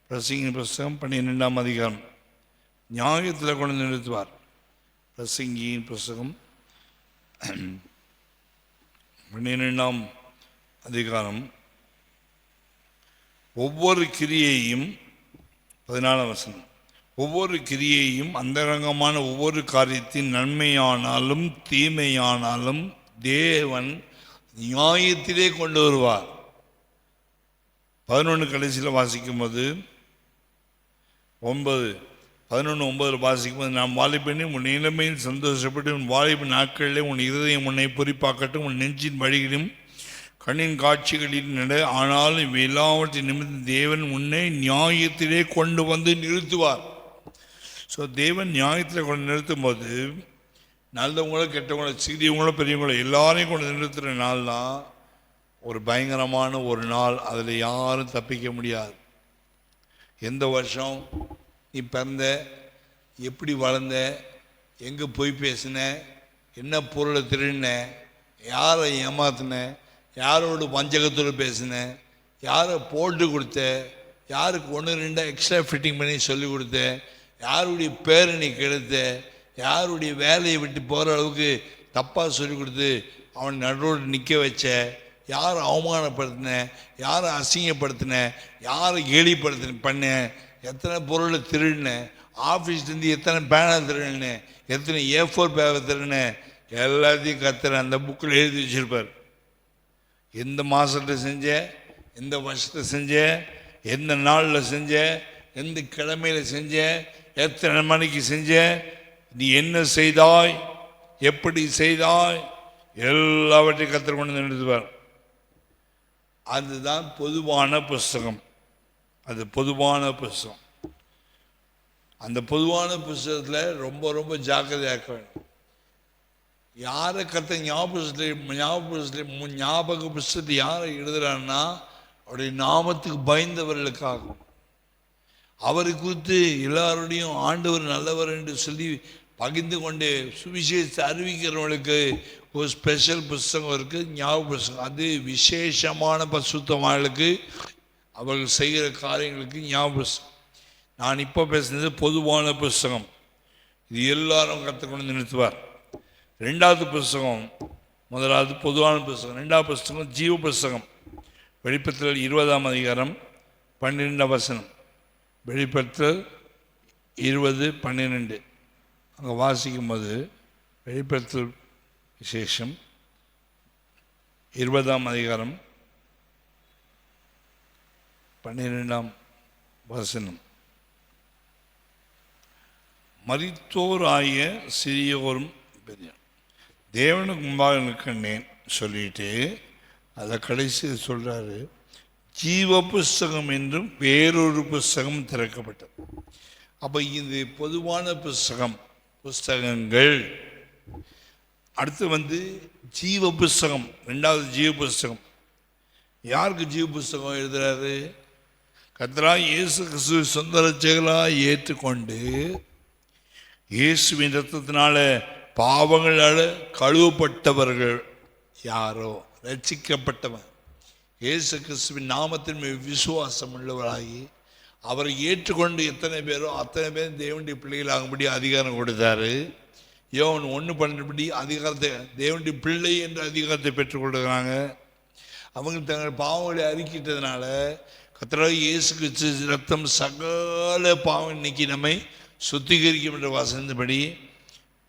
பிரசங்கின் புஸ்தகம் 12ஆம் அதிகாரம், நியாயத்தில் கொண்டு வந்து நிறுத்துவார். பிரசங்கியின் புஸ்தகம் 12ஆம் அதிகாரம், ஒவ்வொரு கிரியையும் 14ஆம் வசனம், ஒவ்வொரு கிரியையும் அந்தரங்கமான ஒவ்வொரு காரியத்தின் நன்மையானாலும் தீமையானாலும் தேவன் நியாயத்திலே கொண்டு வருவார். 11 கடைசியில் வாசிக்கும் போது 11:9 வாசிக்கும் போது, நாம் வாலிபனே உன் இளமையில் சந்தோஷப்பட்டு உன் வாலிப நாட்களிலே உன் இருதயம் உன்னை பொறிப்பாக்கட்டும், உன் நெஞ்சின் வழிகளிலும் கண்ணின் காட்சிகளில் நட. ஆனாலும் எல்லாவற்றின் நிமித்தம் தேவன் உன்னை நியாயத்திலே கொண்டு வந்து நிறுத்துவார். ஸோ தேவன் நியாயத்தில் கொண்டு நிறுத்தும் போது நல்லவங்களோ கெட்டவங்களோ சிறியவங்களோ பெரியவங்களோ எல்லாரையும் கொண்டு நிறுத்துகிற நாள் தான் ஒரு பயங்கரமான ஒரு நாள். அதில் யாரும் தப்பிக்க முடியாது. எந்த வருஷம் நீ பிறந்த, எப்படி வளர்ந்த, எங்கே போய் பேசின, என்ன பொருளை திருடின, யாரை ஏமாத்தின, யாரோட வஞ்சகத்தோடு பேசின, யாரை போட்டு கொடுத்த, யாருக்கு 1-2 எக்ஸ்ட்ரா ஃபிட்டிங் பண்ணி சொல்லி கொடுத்த, யாருடைய பேரை நீ கெடுத்த, யாருடைய வேலையை விட்டு போகிற அளவுக்கு தப்பாக சொல்லி கொடுத்து அவன் நடுவோடு நிற்க வச்ச, யாரை அவமானப்படுத்தின, யாரை அசிங்கப்படுத்தின, யாரை கேலிப்படுத்தின எத்தனை பொருளை திருடின, ஆஃபீஸ்லேருந்து எத்தனை பேனர் திருடின, எத்தனை A4 பேப்பர் திருடின, எல்லாத்தையும் கர்த்தர் அந்த புக்கில் எழுதி வச்சுருப்பார். எந்த மாதத்தில் செஞ்ச, எந்த வருஷத்தை செஞ்ச, எந்த நாளில் செஞ்ச, எந்த கிழமையில் செஞ்ச, எத்தனை மணிக்கு செஞ்ச, நீ என்ன செய்தாய், எப்படி செய்தாய், எல்லாவற்றையும் கர்த்தர் கொண்டு நிறுத்துவார். அதுதான் பொதுவான புஸ்தகம். அது பொதுவான புஸ்தகம். அந்த பொதுவான புஸ்தகத்தில் ரொம்ப ரொம்ப ஜாக்கிரதையாக்க வேண்டும். யாரை கர்த்தர் ஞாபக புஸ்தகத்தை யாரை எழுதுறான்னா அவருடைய நாமத்துக்கு பயந்தவர்களுக்காகும். அவரை குறித்து எல்லாருடையும் ஆண்டவர் நல்லவர் என்று சொல்லி பகிர்ந்து கொண்டு சுவிசேஷத்தை அறிவிக்கிறவங்களுக்கு ஒரு ஸ்பெஷல் புஸ்தகம் இருக்குது, ஞாபக புஸ்தகம். அது விசேஷமான பரிசுத்தவான்களுக்கு அவர்கள் செய்கிற காரியங்களுக்கு ஞாபக புஸ்தகம். நான் இப்போ பேசுனது பொதுவான புஸ்தகம். இது எல்லாரும் கற்றுக்கொண்டு நிறுத்துவார். ரெண்டாவது புஸ்தகம், முதலாவது பொதுவான புஸ்தகம், ரெண்டாவது புஸ்தகம் ஜீவ புஸ்தகம். வெளிப்படுத்தல் 20ஆம் அதிகாரம் 12ஆம் வசனம். வெளிப்படுத்தல் 20:12 அங்கே வாசிக்கும் போது வெளிப்படுத்தல் விசேஷம் 20ஆம் அதிகாரம் 12ஆம் வசனம். மரித்தோர் ஆகிய சிறியோரும் பெரிய தேவனுக்கு முன்பாக நிற்கின்றேன் சொல்லிட்டு அதை கடைசி சொல்றாரு, ஜீவ புஸ்தகம் என்றும் வேறொரு புஸ்தகம் திறக்கப்பட்டது. அப்போ இது பொதுவான புஸ்தகங்கள். அடுத்து ஜீவ புஸ்தகம், ரெண்டாவது ஜீவ புஸ்தகம். யாருக்கு ஜீவ புஸ்தகம் எழுதுறாரு? கர்த்தராகிய இயேசு கிறிஸ்துவை சொந்த ரட்சகராக ஏற்றுக்கொண்டு இயேசுவின் இரத்தத்தினால பாவங்களால் கழுவப்பட்டவர்கள் யாரோ, ரட்சிக்கப்பட்டவன், இயேசு கிறிஸ்துவின் நாமத்தின் மேல் விசுவாசம் உள்ளவராகி அவரை ஏற்றுக்கொண்டு எத்தனை பேரோ அத்தனை பேரும் தேவனுடைய பிள்ளைகளாகும்படி அதிகாரம் கொடுத்தாரு. யோவான் 1:12 அதிகாரத்தை, தேவனுடைய பிள்ளை என்ற அதிகாரத்தை பெற்றுக்கொள்கிறாங்க. அவங்க தங்கள் பாவங்களை அறிக்கிட்டதுனால கர்த்தராகிய இயேசு கிறிஸ்து ரத்தம் சகல பாவம் நீக்கி நம்மை சுத்திகரிக்கும் என்ற வசனத்தின்படி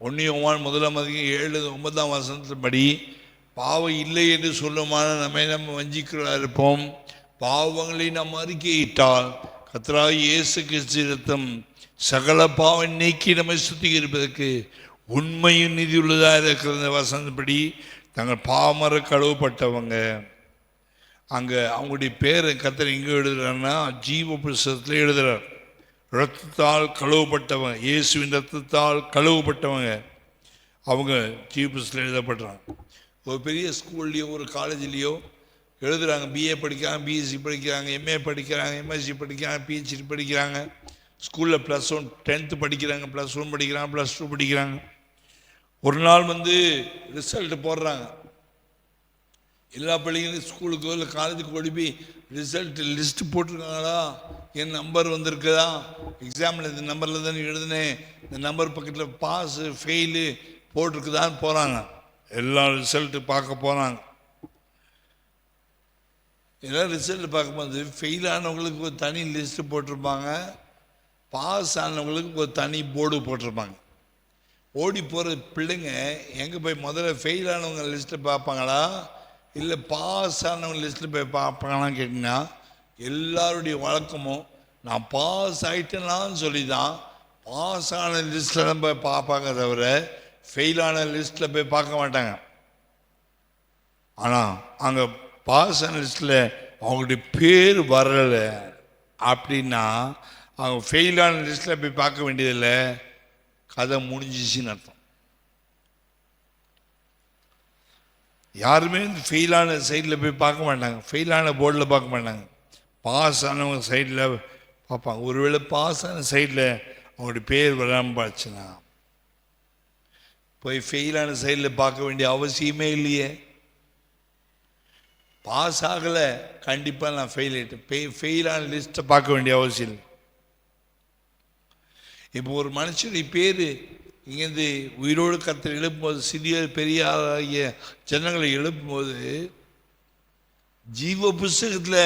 1 யோவான் 1:7-9 வசனத்தின்படி பாவம் இல்லை என்று சொல்லுமான நம்ம வஞ்சிக்கிறதா இருப்போம். பாவங்களை நாம் அறிக்கையிட்டால் கர்த்தராகிய இயேசு கிறிஸ்து ரத்தம் சகல பாவம் நீக்கி நம்மை சுத்திகரிப்பதற்கு உண்மையும் நீதி உள்ளதாக இருக்கிற வசனப்படி தங்கள் பாவமர கழுவப்பட்டவங்க. அங்கே அவங்களுடைய பேரை கர்த்தர் எங்கே எழுதுறாருன்னா ஜீவ புஸ்தகத்தில் எழுதுறார். இரத்தத்தால் கழுவப்பட்டவங்க, இயேசுவின் இரத்தத்தால் கழுவப்பட்டவங்க அவங்க ஜீவ புஸ்தகத்தில் எழுதப்படுறாங்க. ஒரு பெரிய ஸ்கூல்லையோ ஒரு காலேஜ்லேயோ எழுதுகிறாங்க. பிஏ படிக்கிறாங்க, பிஎஸ்சி படிக்கிறாங்க, எம்ஏ படிக்கிறாங்க, எம்எஸ்சி படிக்கிறாங்க, பிஹெச்டி படிக்கிறாங்க. ஸ்கூலில் +1 10th படிக்கிறாங்க, +1 படிக்கிறாங்க, +2 படிக்கிறாங்க. ஒரு நாள் ரிசல்ட்டு போடுறாங்க. எல்லா பிள்ளைங்களும் ஸ்கூலுக்கோ இல்லை காலேஜுக்கு ஓடி போய் ரிசல்ட் லிஸ்ட்டு போட்டிருக்காங்களா, என் நம்பர் வந்திருக்குதா, எக்ஸாமில் இந்த நம்பரில் தான் எழுதுனேன், இந்த நம்பர் பக்கத்தில் பாஸு ஃபெயிலு போட்டிருக்குதான்னு போகிறாங்க. எல்லா ரிசல்ட்டு பார்க்க போகிறாங்க. எல்லாம் ரிசல்ட் பார்க்கும்போது ஃபெயில் ஆனவங்களுக்கு ஒரு தனி லிஸ்ட்டு போட்டிருப்பாங்க, பாஸ் ஆனவங்களுக்கு ஒரு தனி போர்டு போட்டிருப்பாங்க. ஓடி போகிற பிள்ளைங்க எங்கே போய் முதல்ல ஃபெயில் ஆனவங்க லிஸ்ட்டை பார்ப்பாங்களா இல்லை பாஸ் ஆனவங்க லிஸ்ட்டில் போய் பார்ப்பாங்களான்னு கேட்டிங்கன்னா எல்லாருடைய வழக்கமும் நான் பாஸ் ஆகிட்டேனான்னு சொல்லி தான் பாஸ் ஆன லிஸ்ட்டில் தான் போய் பார்ப்பாங்க, தவிர ஃபெயிலான லிஸ்ட்டில் போய் பார்க்க மாட்டாங்க. ஆனால் அங்கே பாஸ் ஆன லிஸ்ட்டில் அவங்களுடைய பேர் வரலை அப்படின்னா அவங்க ஃபெயிலான லிஸ்ட்டில் போய் பார்க்க வேண்டியதில்லை, கதை முடிஞ்சிச்சின்னு அர்த்தம். யாருமே ஃபெயிலான சைடில் போய் பார்க்க மாட்டாங்க, ஃபெயிலான போர்டில் பார்க்க மாட்டாங்க, பாஸ் ஆனவங்க சைடில் பார்ப்பாங்க. ஒருவேளை பாஸ் ஆன சைடில் அவங்களுடைய பேர் வராமல் போச்சுன்னா போய் ஃபெயிலான சைடில் பார்க்க வேண்டிய அவசியமே இல்லையே. பாஸ் ஆகலை, கண்டிப்பாக நான் ஃபெயில் ஆகிட்டேன், ஃபெயிலான லிஸ்ட்டை பார்க்க வேண்டிய அவசியம் இல்லை. இப்போ ஒரு மனுஷனுடைய பேர் இங்கேருந்து உயிரோடு கர்த்தர் எழுப்பும்போது, சிறிய பெரிய ஆகிய ஜனங்களை எழுப்பும்போது ஜீவ புஸ்தகத்தில்,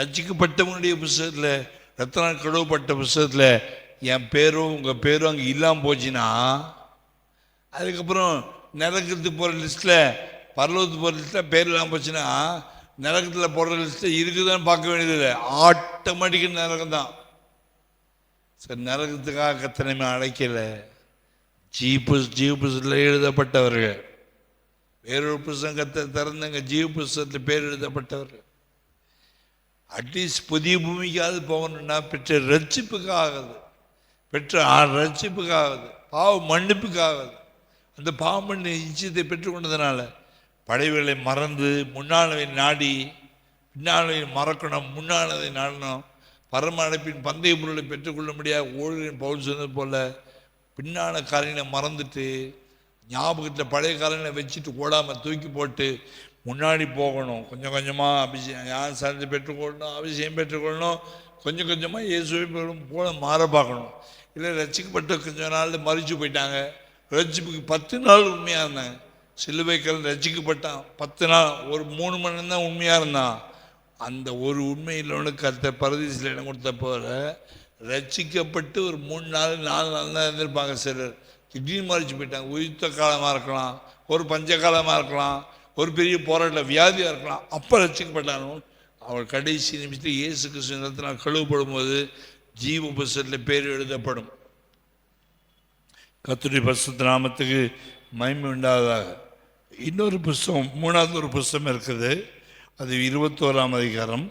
ரட்சிக்கப்பட்டவனுடைய புஸ்தகத்தில், ரத்தனால் கழுவப்பட்ட புஸ்தகத்தில் என் பேரும் உங்கள் பேரும் அங்கே இல்லாமல் போச்சுன்னா அதுக்கப்புறம் நரகத்துக்கு போகிற லிஸ்ட்டில், பரலோகத்துக்கு போகிற லிஸ்ட்டில் பேர் இல்லாமல் போச்சுன்னா நரகத்தில் போடுற லிஸ்ட்டில் இருக்குதான்னு பார்க்க வேண்டியதில்லை, ஆட்டோமேட்டிக்காக நரகம் தான். சரி, நரகத்துக்காக கத்தனையுமே அழைக்கல. ஜீவ எழுதப்பட்டவர்கள். வேறொரு புஸ்தகத்தை திறந்தங்க, ஜீவ புஸ்தகத்தில் பேர் எழுதப்பட்டவர்கள். அட்லீஸ்ட் புதிய பூமிக்காவது போகணும்னா பெற்ற ரட்சிப்புக்காகுது, பெற்ற ரட்சிப்புக்காகுது, பாவ மன்னிப்புக்காகுது. அந்த பாவ மன்னி நிச்சயத்தை பெற்றுக்கொண்டதுனால படைவுகளை மறந்து முன்னாளவை நாடி பின்னாளவை மறக்கணும், முன்னாளதை நாடணும். பரம அழைப்பின் பந்தய பொருளை பெற்றுக்கொள்ள முடியாது. ஓடுகளின் பவுல் சொன்னது போல பின்னான காரியங்களை மறந்துட்டு ஞாபகத்தில் பழைய காரியங்களை வச்சுட்டு ஓடாமல் தூக்கி போட்டு முன்னாடி போகணும். கொஞ்சம் கொஞ்சமாக அபிஷேகம் யார் சார்ந்து பெற்றுக்கொள்ளணும், அபிஷேகம் பெற்றுக்கொள்ளணும். கொஞ்சம் கொஞ்சமாக இயேசுவை போல மாற பார்க்கணும். இல்லை ரட்சிக்கப்பட்ட கொஞ்ச நாள் மறிச்சு போயிட்டாங்க. ரட்சிப்புக்கு 10 நாள் உண்மையாக இருந்தாங்க. சிலுவைக்கல் ரட்சிக்கப்பட்டான் 10 நாள், ஒரு 3 மணி நேரம் தான் உண்மையாக இருந்தான். அந்த ஒரு உண்மையிலவனுக்கு கத்த பரதீசில் இடம் கொடுத்த போல ரட்சிக்கப்பட்டு ஒரு 3 நாள் 4 நாள் தான் இருந்திருப்பாங்க. சிலர் திடீர்னு மறிச்சு போயிட்டாங்க. உயிர்த்த காலமாக இருக்கலாம், ஒரு பஞ்ச காலமாக இருக்கலாம், ஒரு பெரிய போராட்ட வியாதியாக இருக்கலாம். அப்போ ரட்சிக்கப்பட்டாலும் அவள் கடைசி நிமிஷத்தில் இயேசு கிறிஸ்துவின் கழுவப்படும் போது ஜீவ புஸ்தகத்தில் பேர் எழுதப்படும். கர்த்தருடைய பரிசுத்த நாமத்துக்கு மகிமை உண்டாவதாக. இன்னொரு புஸ்தகம், 3வது ஒரு புஸ்தகம் இருக்குது. அது 21ஆம் அதிகாரம்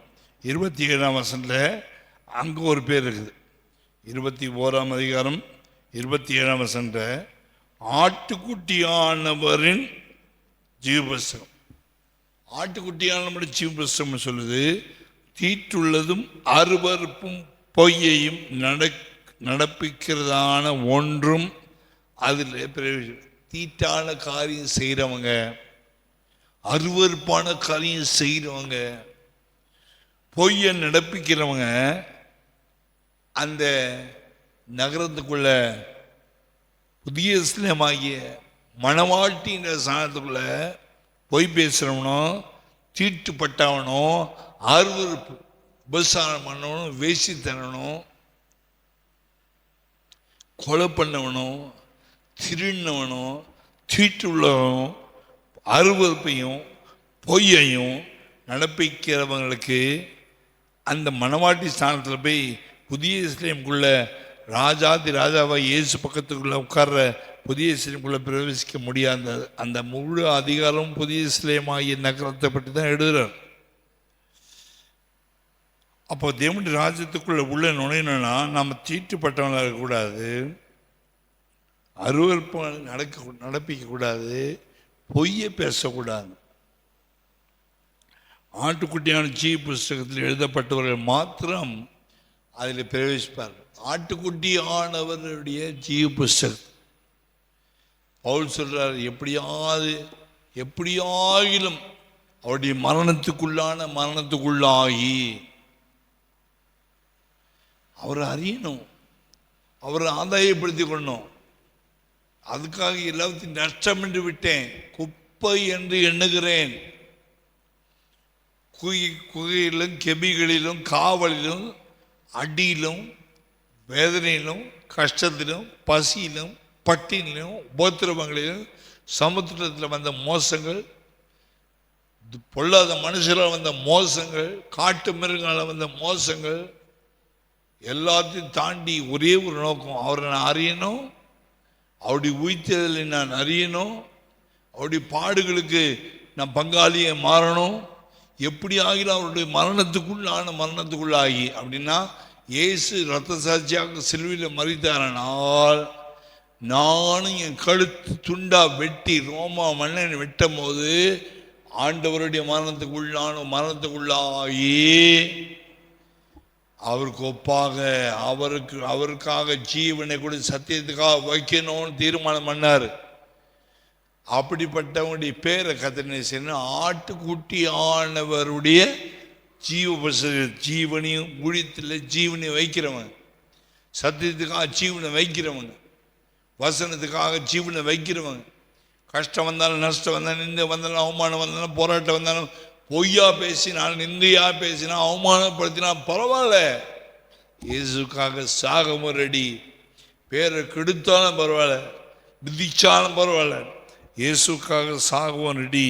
27ஆம் வசனத்தில் அங்கே ஒரு பேர் இருக்குது. 21ஆம் அதிகாரம் 27ஆம் வசனத்தில் ஆட்டுக்குட்டியானவரின் ஜீவபுஸ்தகம். ஆட்டுக்குட்டியானவருடைய ஜீவபுஸ்தகம் சொல்லுது, தீட்டுள்ளதும் அருவருப்பும் பொய்யையும் நடப்பிக்கிறதான ஒன்றும் அதில் தீட்டான காரியம் செய்கிறவங்க, அருவருப்பான காரியம் செய்கிறவங்க, பொய்யை நடப்பிக்கிறவங்க அந்த நகரத்துக்குள்ள புதிய இஸ்லாமாகிய மணவாட்டின்ற சாணத்துக்குள்ள பொய் பேசுகிறவனோ, தீட்டுப்பட்டவனோ, அருவருப்பு உபசாரம் பண்ணவனும், வேசித்தனனும், கொலை பண்ணவனும், திருநவனும், தீட்டுள்ளவனும், அருவருப்பையும் பொய்யையும் நடப்பிக்கிறவங்களுக்கு அந்த மணவாட்டி ஸ்தானத்தில் போய் புதிய இஸ்லாமுக்குள்ள ராஜாதி ராஜாவாக இயேசு பக்கத்துக்குள்ளே உட்கார்ற புதிய இஸ்லாமுக்குள்ளே பிரவேசிக்க முடியாத அந்த முழு அதிகாரம் புதிய இஸ்லாமாகிய நகரத்தை பற்றி தான் எழுதுகிறார். அப்போ தேவனுடைய ராஜ்யத்துக்குள்ளே உள்ள நுழையணும்னா நம்ம தீட்டுப்பட்டவங்களாக இருக்கக்கூடாது, அருவருப்பு நடப்பிக்கக்கூடாது, பொய்யை பேசக்கூடாது. ஆட்டுக்குட்டியான ஜீவ புஸ்தகத்தில் எழுதப்பட்டவர்கள் மாத்திரம் அதில் பிரவேசிப்பார்கள். ஆட்டுக்குட்டியானவருடைய ஜீவ புஸ்தகம் பவுல் சொல்றார், எப்படியாகிலும் அவருடைய மரணத்துக்குள்ளாகி அவரை அறியணும், அவரை ஆதாயப்படுத்திக் கொள்ளணும். அதுக்காக எல்லாத்தையும் நஷ்டம் என்று விட்டேன், குப்பை என்று எண்ணுகிறேன். குகையிலும் கெபிகளிலும் காவலிலும் அடியிலும் வேதனையிலும் கஷ்டத்திலும் பசியிலும் பட்டினிலும் உபத்திரவங்களிலும் சமுத்திரத்தில் வந்த மோசங்கள், பொல்லாத மனுஷரால் வந்த மோசங்கள், காட்டு மிருகங்களால் வந்த மோசங்கள் எல்லாத்தையும் தாண்டி ஒரே ஒரு நோக்கம், அவரை நான் அறியணும், அவருடைய உயிர்த்தெழுதலை நான் அறியணும், அவருடைய பாடுகளுக்கு நான் பங்காளியை மாறணும். எப்படி ஆகிலும் அவருடைய மரணத்துக்குள்ளாகி அப்படின்னா இயேசு இரத்த சாட்சியாக சிலுவையில் மரித்தாரனால் நானும் என் கழுத்து துண்டா வெட்டி ரோமா மன்னன் வெட்டும் போது ஆண்டவருடைய மரணத்துக்குள்ளாகி அவருக்கு ஒப்பாக அவருக்காக ஜீவனை கூட சத்தியத்துக்காக வைக்கணும்னு தீர்மானம் பண்ணார். அப்படிப்பட்டவங்களுடைய பேரை கத்தனை செய்ய ஆட்டுக்குட்டியானவருடைய ஜீவனையும் ஊழியத்தில் ஜீவனையும் வைக்கிறவன், சத்தியத்துக்காக ஜீவனை வைக்கிறவங்க, வசனத்துக்காக ஜீவனை வைக்கிறவங்க, கஷ்டம் வந்தாலும் நஷ்டம் வந்தாலும் நிந்தை வந்தாலும் அவமானம் வந்தாலும் போராட்டம் வந்தாலும் பொய்யா பேசினால் நிந்தையா பேசினா அவமானப்படுத்தினா பரவாயில்ல, இயேசுக்காக சாகவும் ரெடி, பேரை கெடுத்தாலும் பரவாயில்ல, விதிச்சாலும் பரவாயில்ல, இயேசுக்காக சாகவும் ரெடி.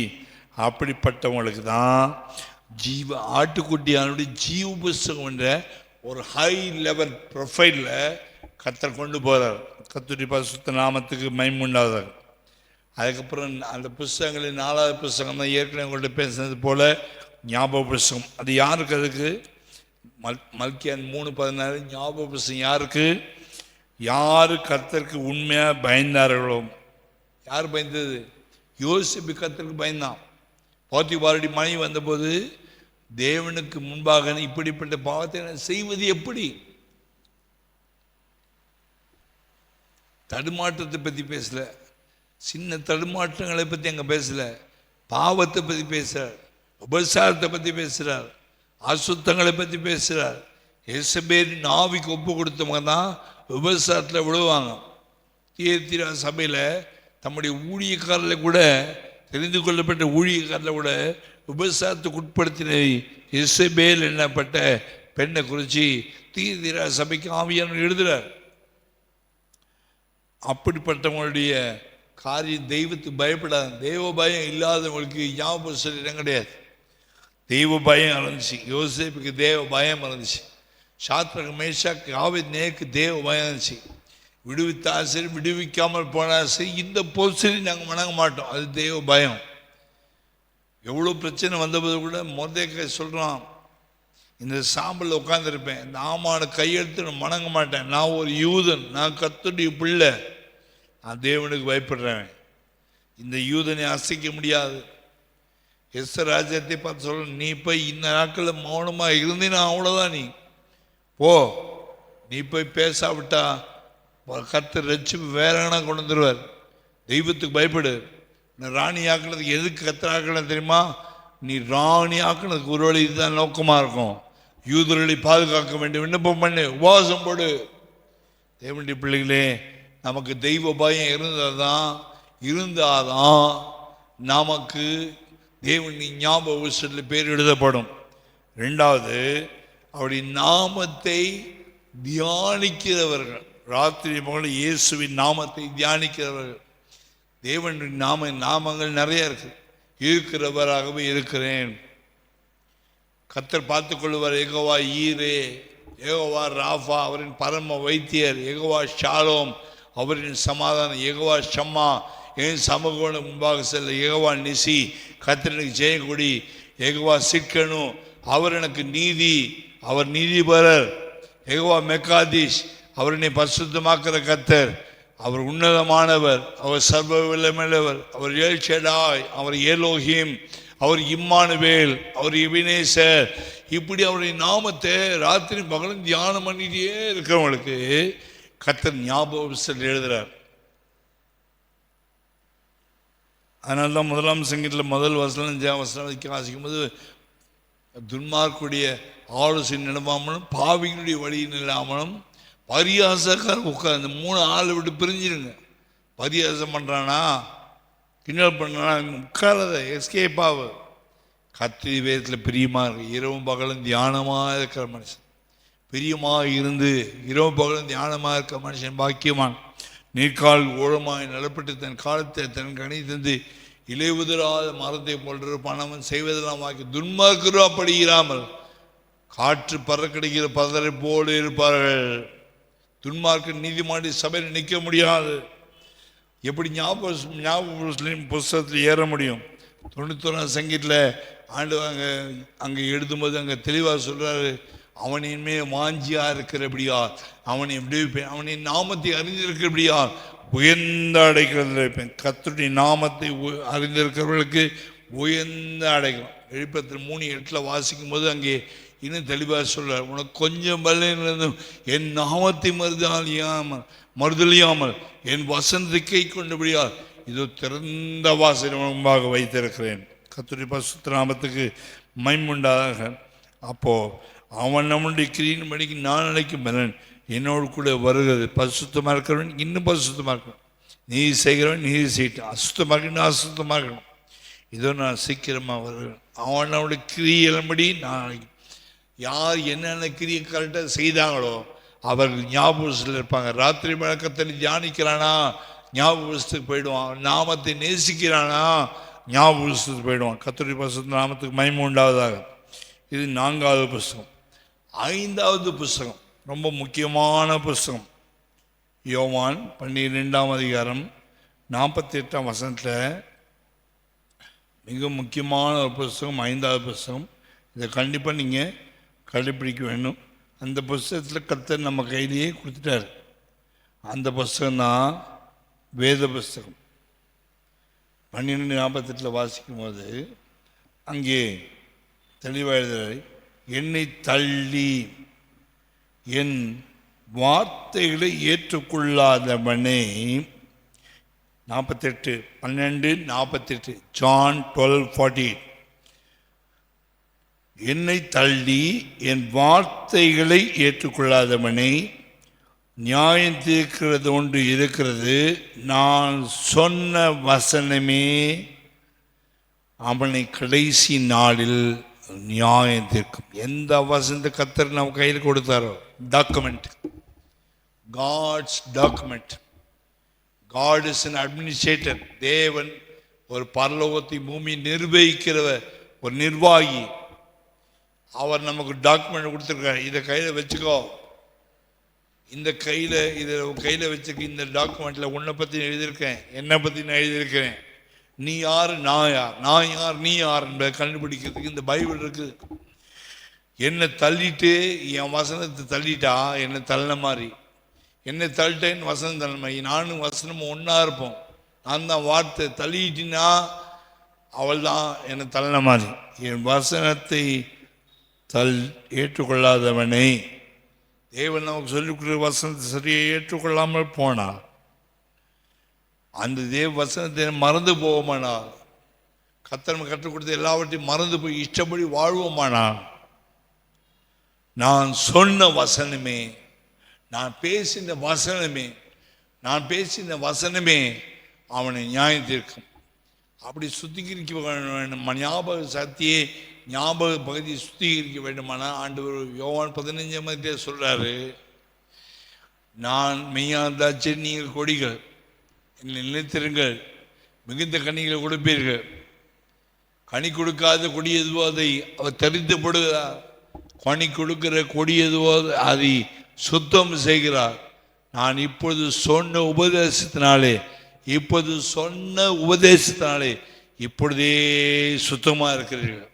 அப்படிப்பட்டவங்களுக்கு தான் ஆட்டுக்குட்டியானுடைய ஜீவ புஸ்தகம் என்ற ஒரு ஹை லெவல் ப்ரொஃபைலில் கர்த்தர் கொண்டு போகிறார். கர்த்தருடைய பரிசுத்த நாமத்துக்கு மகிமை உண்டாவதாக. அதுக்கப்புறம் அந்த புஸ்தகங்களில் 4வது புஸ்தகம் தான் ஏற்கனவே உங்கள்கிட்ட பேசுனது போல் ஞாபக புஸ்தகம். அது யாருக்கு? அதுக்கு மல்கியான் 3:16 ஞாபக புஸ்தகம் யாருக்கு? யார் கர்த்தருக்கு உண்மையாக பயந்தார்களோ. யார் பயந்தது? யோசேப்பு கர்த்தருக்கு பயந்தான். போத்திபாருடைய மனைவி வந்தபோது தேவனுக்கு முன்பாக இப்படிப்பட்ட பாவத்தை நான் செய்வது எப்படி? தடுமாற்றத்தை பற்றி பேசல, சின்ன தடுமாற்றங்களை பற்றி அங்கே பேசல, பாவத்தை பற்றி பேசுகிறார், உபசாரத்தை பற்றி பேசுகிறார், அசுத்தங்களை பற்றி பேசுகிறார். எசபேலின் ஆவிக்கு ஒப்பு கொடுத்தவங்க தான் விபசாரத்தில் விழுவாங்க. தியத்திரா சபையில் தம்முடைய ஊழியக்காரில் கூட, தெரிந்து கொள்ளப்பட்ட ஊழியக்காரில் கூட விபசாரத்துக்கு உட்படுத்தின எசபேல் என்னப்பட்ட பெண்ணை குறித்து தியத்திரா சபைக்கு ஆவியானவர் எழுதுகிறார். அப்படிப்பட்டவங்களுடைய காரியம் தெய்வத்துக்கு பயப்படாது. தெய்வ பயம் இல்லாதவங்களுக்கு ஞாபகம் இடம் கிடையாது. தெய்வ பயம் இருந்துச்சு. யோசேப்புக்கு தேவ பயம் இருந்துச்சு. சாத்ராக் மேஷாக் ஆபேத்நேகோவுக்கு தேவ பயம் இருந்துச்சு. விடுவித்தா சரி, விடுவிக்காமல் போனால் சரி, இந்த போசரி நாங்கள் வணங்க மாட்டோம். அது தேவ பயம். எவ்வளோ பிரச்சனை வந்தபோது கூட மொர்தெக்காய் சொல்கிறான், இந்த சாம்பலில் உட்காந்துருப்பேன், இந்த ஆமான கையெழுத்து நான் வணங்க மாட்டேன், நான் ஒரு யூதன், நான் கர்த்தருடைய பிள்ளை, நான் தேவனுக்கு பயப்படுறேன், இந்த யூதனை அசைக்க முடியாது. எஸ்தர் ராஜ்யத்தை பார்த்து சொல்ல, நீ போய் இந்த நாட்களில் மௌனமாக இருந்தீன்னா அவ்வளோதான், நீ போ, நீ போய் பேசாவிட்டா கர்த்தர் ரட்சிப்பு வேற எங்கன்னா கொண்டு வந்துடுவார். தெய்வத்துக்கு பயப்படு. ராணி ஆக்குனதுக்கு எதுக்கு கர்த்தர் ஆக்கணும் தெரியுமா? நீ ராணி ஆக்குனதுக்கு ஒரு வழி இதுதான் நோக்கமாக இருக்கும். யூதர்களை பாதுகாக்க வேண்டும். விண்ணப்பம் பண்ணு, உபவாசம் போடு. தேவனுடைய பிள்ளைகளே, நமக்கு தெய்வ பயம் இருந்தாதான் நமக்கு தேவனின் ஞாபக புஸ்தகத்தில் பேர் எழுதப்படும். 2வது, அவருடைய நாமத்தை தியானிக்கிறவர்கள், ராத்திரி பகல் இயேசுவின் நாமத்தை தியானிக்கிறவர்கள். தேவனுடைய நாமங்கள் நிறைய இருக்கிறவராகவே இருக்கிறேன். கர்த்தர் பார்த்து கொள்வார். யெகோவா ஈரே, யெகோவா ராஃபா அவரின் பரம வைத்தியர், யெகோவா ஷாலோம் அவரின் சமாதானம், யெகோவா ஷம்மா என் சமூக முன்பாக செல்ல, யெகோவா நிசி கர்த்தருக்கு ஜெயக்குடி, யெகோவா சிக்கனு அவர் எனக்கு நீதி, அவர் நீதிபரர், யெகோவா மெக்காதீஷ் அவர் என்னை பரிசுத்தமாக்குற கர்த்தர், அவர் உன்னதமானவர், அவர் சர்வ வல்லமையுள்ளவர், அவர் எல் ஷடாய், அவர் எலோஹிம், அவர் இம்மானுவேல், அவர் எபினேசர். இப்படி அவருடைய நாமத்தை ராத்திரி பகலும் தியானம் பண்ணிட்டே இருக்கிறவங்களுக்கு கர்த்தர் ஞாபக புஸ்தகத்தில் எழுதுறார். அதனால தான் 1ஆம் சங்கீதத்தில் முதல் வசனம் 5ஆம் வசனம் வாசிக்கும் போது, துன்மார்க்குடைய ஆலோசனை நிலமாமலும் பாவிகளுடைய வழியில் இல்லாமலும் பரியாசக்கார உட்காந்து 3 ஆளை விட்டு பிரிஞ்சிருங்க. பரியாசம் பண்ணுறானா, கிண்டல் பண்ணுறானா, உட்காரத எஸ்கேப் ஆகு. கர்த்தருடைய வேதத்தில் பிரியமாக இருக்கு. இரவும் பகலும் தியானமாக இருக்கிற மனுஷன், பிரியமாக இருந்து இரவும் பகலும் தியானமாக இருக்கிற மனுஷன் பாக்கியமான். நீர்கால் ஓழமாய் நிலப்பட்டு தன் காலத்தை தன் கனி தந்து இலையுதிராத மரத்தை போன்ற பணவன் செய்வதெல்லாம் வாக்கி, துன்மார்க்கரோ அப்படி இராமல் காற்று பறக்கடிக்கிற பதரை போல இருப்பார்கள். துன்மார்க்க நீதிமாடி சபையில் நிற்க முடியாது. எப்படி ஞாபக புஸ்தகத்தில் ஏற முடியும்? 91ஆம் சங்கீதத்தில் ஆண்டவங்க அங்கே எழுதும்போது அங்கே தெளிவாக சொல்கிறாரு, அவனின்மே வாஞ்சியா இருக்கிறபடியா, அவனை விடுவிப்பேன், அவனின் நாமத்தை அறிந்திருக்கிறபடியா உயர்ந்த அடைக்கிறதில் இருப்பேன். கர்த்தருடைய நாமத்தை அறிந்திருக்கிறவர்களுக்கு உயர்ந்த அடைக்கலாம். எழுப்பத்தில் 3:8 வாசிக்கும் போது அங்கே இன்னும் தெளிவாக சொல்றார், உனக்கு கொஞ்சம் பலனும் என் நாமத்தை மறுதலியாமல் என் வசந்தத்தை கொண்டபடியால் இதோ திறந்த வாசல் முன்பாக வைத்திருக்கிறேன். கர்த்தருடைய பரிசுத்த நாமத்துக்கு மகிமையுண்டாக. அப்போ அவன் நம்முடைய கிரியின் படிக்கு நான் நினைக்கும் பலன் என்னோடு கூட வருகிறது. பரிசுத்தமாக இருக்கிறவன் இன்னும் பரிசுத்தமாக இருக்கணும், நீதி செய்கிறவன் நீதி செய்யட்டும், அசுத்தமாக இருக்கணும் அசுத்தமாக இருக்கணும். இதோ நான் சீக்கிரமாக வருவேன். அவன் நம்முடைய கிரியையின்படி நான் யார் என்னென்ன கிரியை கரெக்டாக செய்தாங்களோ அவர்கள் ஞாபகத்தில் இருப்பாங்க. ராத்திரி வழக்கத்தில் தியானிக்கிறானா ஞாபகத்துக்கு போயிடுவான். நாமத்தை நேசிக்கிறானா ஞாபகத்துக்கு போயிடுவான். கர்த்தருடைய பரிசுத்த நாமத்துக்கு மகிமை உண்டாவதாக. இது 4வது புஸ்தகம். 5வது புஸ்தகம் ரொம்ப முக்கியமான புஸ்தகம். யோவான் 12ஆம் அதிகாரம் 48ஆம் வசனத்தில் மிக முக்கியமான ஒரு புஸ்தகம், 5வது புஸ்தகம். இதை கண்டிப்பாக நீங்கள் கடைப்பிடிக்க வேண்டும். அந்த புஸ்தகத்தில் கர்த்தர் நம்ம கையிலேயே கொடுத்துட்டார். அந்த புஸ்தகம்தான் வேத புஸ்தகம். 12:48 வாசிக்கும் போது அங்கே தெளிவாக எழுதுகிறார், என்னை தள்ளி என் வார்த்தைகளை ஏற்றுக்கொள்ளாதவனே. 12:48 John 12:48 என்னை தள்ளி என் வார்த்தைகளை ஏற்றுக்கொள்ளாதவனை நியாயம் தீர்க்கிறது ஒன்று இருக்கிறது, நான் சொன்ன வசனமே அவனை கடைசி நாளில் நியாயம் தீர்க்கும். எந்த வசனத்தை கர்த்தர் நம்ம கையில் கொடுத்தாரோ, document, God's document. God is an administrator. தேவன் ஒரு பரலோகத்தை பூமி நிர்வகிக்கிறவர், ஒரு நிர்வாகி. அவர் நமக்கு டாக்குமெண்ட் கொடுத்துருக்காரு. இதை கையில் வச்சுக்கோ, இந்த கையில் வச்சுக்க. இந்த டாக்குமெண்ட்டில் உன்னை பற்றி எழுதியிருக்கேன், என்னை பற்றி நான் எழுதியிருக்கிறேன். நீ யார், நான் யார், நான் யார், நீ யார் என்பதை கண்டுபிடிக்கிறதுக்கு இந்த பைபிள் இருக்குது. என்னை தள்ளிட்டு என் வசனத்தை தள்ளிட்டா என்னை தள்ளின மாதிரி. என்னை தள்ளிட்டேன்னு வசனம் தள்ளின மாதிரி. நானும் வசனமும் ஒன்றா இருப்போம். நான் தான் வார்த்தை. தள்ளிட்டினா அவள் தான் என்னை தள்ளின மாதிரி. என் வசனத்தை ஏற்றுக்கொள்ளாதவனை தேவன் நமக்கு சொல்லிக் கொடுக்குற வசனத்தை சரியை ஏற்றுக்கொள்ளாமல் போனார். அந்த தேவ வசனத்தை மறந்து போவோமானால், கர்த்தர் கற்றுக் கொடுத்த எல்லாவற்றையும் மறந்து போய் இஷ்டப்படி வாழ்வோமானால், நான் சொன்ன வசனமே, நான் பேசின வசனமே அவனை நியாயம் தீர்க்கும். அப்படி சுத்திகரிக்க வேண்டும். ஞாபக சக்தியை, ஞாபக பகுதியை சுத்திகரிக்க வேண்டுமானால் ஆண்டவர் யோவான் 15 சொல்றாரு, நான் மெய்யாந்தாச்சு, நீங்கள் கொடிகள், நிலைத்திருங்கள், மிகுந்த கனிகளை கொடுப்பீர்கள். கனி கொடுக்காத கொடி எதுவோ அதை அவர் தரித்து போடுகிறார். கனி கொடுக்கிற கொடி எதுவோ அதை சுத்தம் செய்கிறார். நான் இப்பொழுது சொன்ன உபதேசத்தினாலே இப்பொழுதே சுத்தமாக இருக்கிறீர்கள்.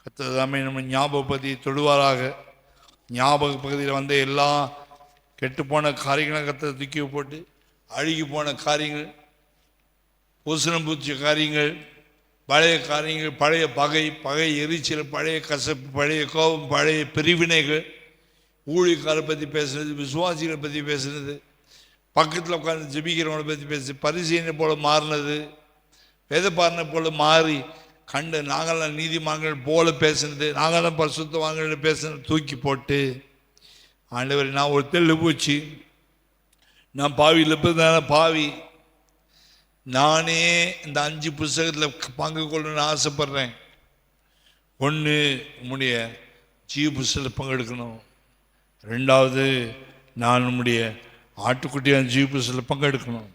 கர்த்தர் தாமே நம்ம ஞாபக பகுதியை தொடுவாராக. ஞாபக பகுதியில் வந்த எல்லா கெட்டுப்போன காரியங்களை கர்த்தர் தூக்கி போட்டு, அழுகி போன காரியங்கள், பூசணம் பூச்சிய காரியங்கள், பழைய காரியங்கள், பழைய பகை எரிச்சல், பழைய கசப்பு, பழைய கோபம், பழைய பிரிவினைகள், ஊழியக்காரை பற்றி பேசுனது, விசுவாசிகளை பற்றி பேசுனது, பக்கத்தில் உட்காந்து ஜெபிக்கிறவங்களை பற்றி பேசு, பரிசீலனை போல மாறினது, வேதப்பாரனை போல மாறி கண்டு நாங்களாம் நீதிமான்கள் போல பேசுனது, நாங்களாம் பரிசுத்தவான்கள் பேசுனது தூக்கி போட்டு, ஆண்டவர் நான் ஒரு தெள்ளு பூச்சி, நான் பாவியில் இருப்பதான பாவி, நானே இந்த 5 புஸ்தகத்தில் பங்கு கொள்ளணும்னு ஆசைப்படுறேன். 1, உம்முடைய ஜீவ புஸ்தகத்தில் பங்கெடுக்கணும். 2வது, நான் உம்முடைய ஆட்டுக்குட்டியான ஜீவ புஸ்தகத்தில் பங்கெடுக்கணும்.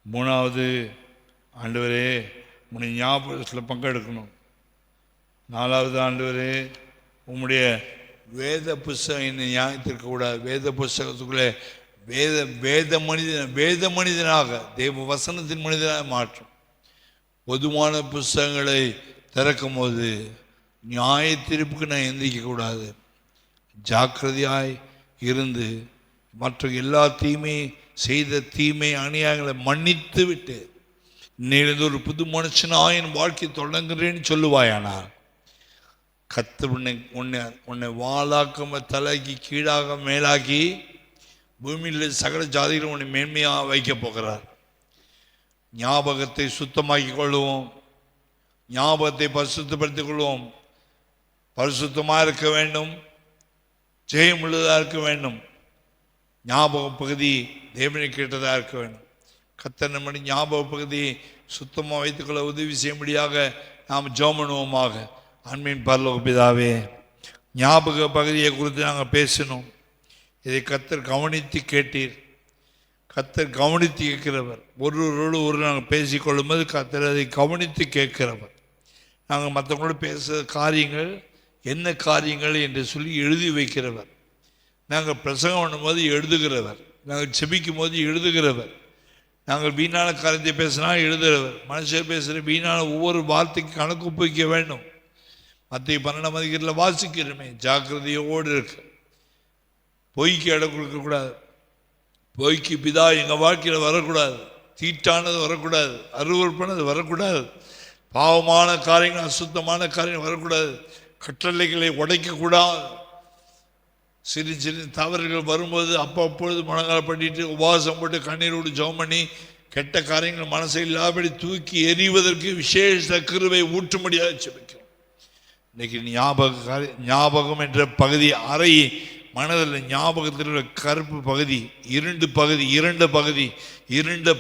3வது, ஆண்டவரே உம்முடைய ஞாபகத்தில் பங்கெடுக்கணும். 4வது, ஆண்டவரே உம்முடைய வேத புஸ்தகம் என்னை நியாயத்திற்கக்கூடாது. வேத புஸ்தகத்துக்குள்ளே வேத மனிதனாக, தேவ வசனத்தின் மனிதனாக மாற்றும். பொதுவான புஸ்தகங்களை திறக்கும் போது நியாய தீர்ப்புக்கு நான் எந்திரிக்கக்கூடாது. ஜாக்கிரதையாய் இருந்து மற்ற எல்லா தீமை அநியாயங்களை மன்னித்து விட்டு இன்னிலிருந்து ஒரு புது மனுஷனாக என் வாழ்க்கை தொடங்குறேன்னு சொல்லுவாயானால், கர்த்தர் உன்னை வாளாக்காம தலைக்கு கீழாக மேலாக்கி பூமியில் சகல ஜாதிகளும் உன்னை மேன்மையாக வைக்க போகிறார். ஞாபகத்தை சுத்தமாக்கி கொள்வோம், ஞாபகத்தை பரிசுத்தப்படுத்திக் கொள்வோம். பரிசுத்தமாக இருக்க வேண்டும், ஜெயமுள்ளதாக இருக்க வேண்டும். ஞாபக பகுதி தேவனை கேட்டதாக இருக்க வேண்டும். கர்த்தர் நம்முடைய ஞாபக பகுதியை சுத்தமாக வைத்துக்கொள்ள உதவி செய்யும்படியாக நாம் ஜெபம் பண்ணுவோமாக. அன்பின் பரலோக பிதாவே, ஞாபக பகுதியை குறித்து நாங்கள் பேசணும். இதை கர்த்தர் கவனித்து கேட்டீர். கர்த்தர் கவனித்து கேட்கிறவர். ஒருவரோடு நாங்கள் பேசிக்கொள்ளும் போது கர்த்தர் அதை கவனித்து கேட்கிறவர். நாங்கள் மற்றவங்களோட பேசுகிற காரியங்கள் என்ன காரியங்கள் என்று சொல்லி எழுதி வைக்கிறவர். நாங்கள் பிரசங்கம் பண்ணும்போது எழுதுகிறவர். நாங்கள் செபிக்கும் போது எழுதுகிறவர். நாங்கள் வீணான காரியத்தை பேசினா எழுதுகிறவர். மனுஷர் பேசுகிற வீணான ஒவ்வொரு வார்த்தைக்கு கணக்கு ஒப்புவிக்க வேண்டும். மத்திய 12 வாசிக்கிறோமே, ஜாக்கிரதையோடு இருக்கு. பொய்க்கு இடம் கொடுக்கக்கூடாது. பொய்க்கு பிதா எங்கள் வாழ்க்கையில் வரக்கூடாது. தீட்டானது வரக்கூடாது. அருவருப்பானது வரக்கூடாது. பாவமான காரியங்கள், அசுத்தமான காரியங்கள் வரக்கூடாது. கட்டளைகளை உடைக்கக்கூடாது. சிறு சிறு தவறுகள் வரும்போது அப்பொழுது முழங்கால் பண்ணிட்டு உபவாசம் போட்டு கண்ணீரோடு ஜெபம் பண்ணி கெட்ட காரியங்கள் மனசை இல்லாதபடி தூக்கி எறிவதற்கு விசேஷ கிருபை ஊற்றும்படியாக ஜெபிக்கிறோம். இன்னைக்கு ஞாபகம் என்ற பகுதி அறை மனதில் ஞாபகத்தில் உள்ள கருப்பு பகுதி, இருண்ட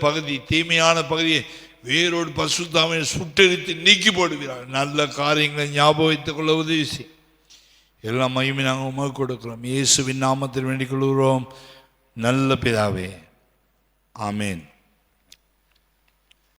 பகுதி தீமையான பகுதியை வேரோடு பசுத்தாமை சுட்டெரித்து நீக்கி போடுகிறார். நல்ல காரியங்களை ஞாபகம் வைத்துக் கொள்ள உதவி செய்யும். எல்லா மகிமை நாங்கள் உமக்கு கொடுக்கிறோம். இயேசுவின் நாமத்தில் வேண்டிக் கொள்கிறோம் நல்ல பிதாவே. ஆமேன்.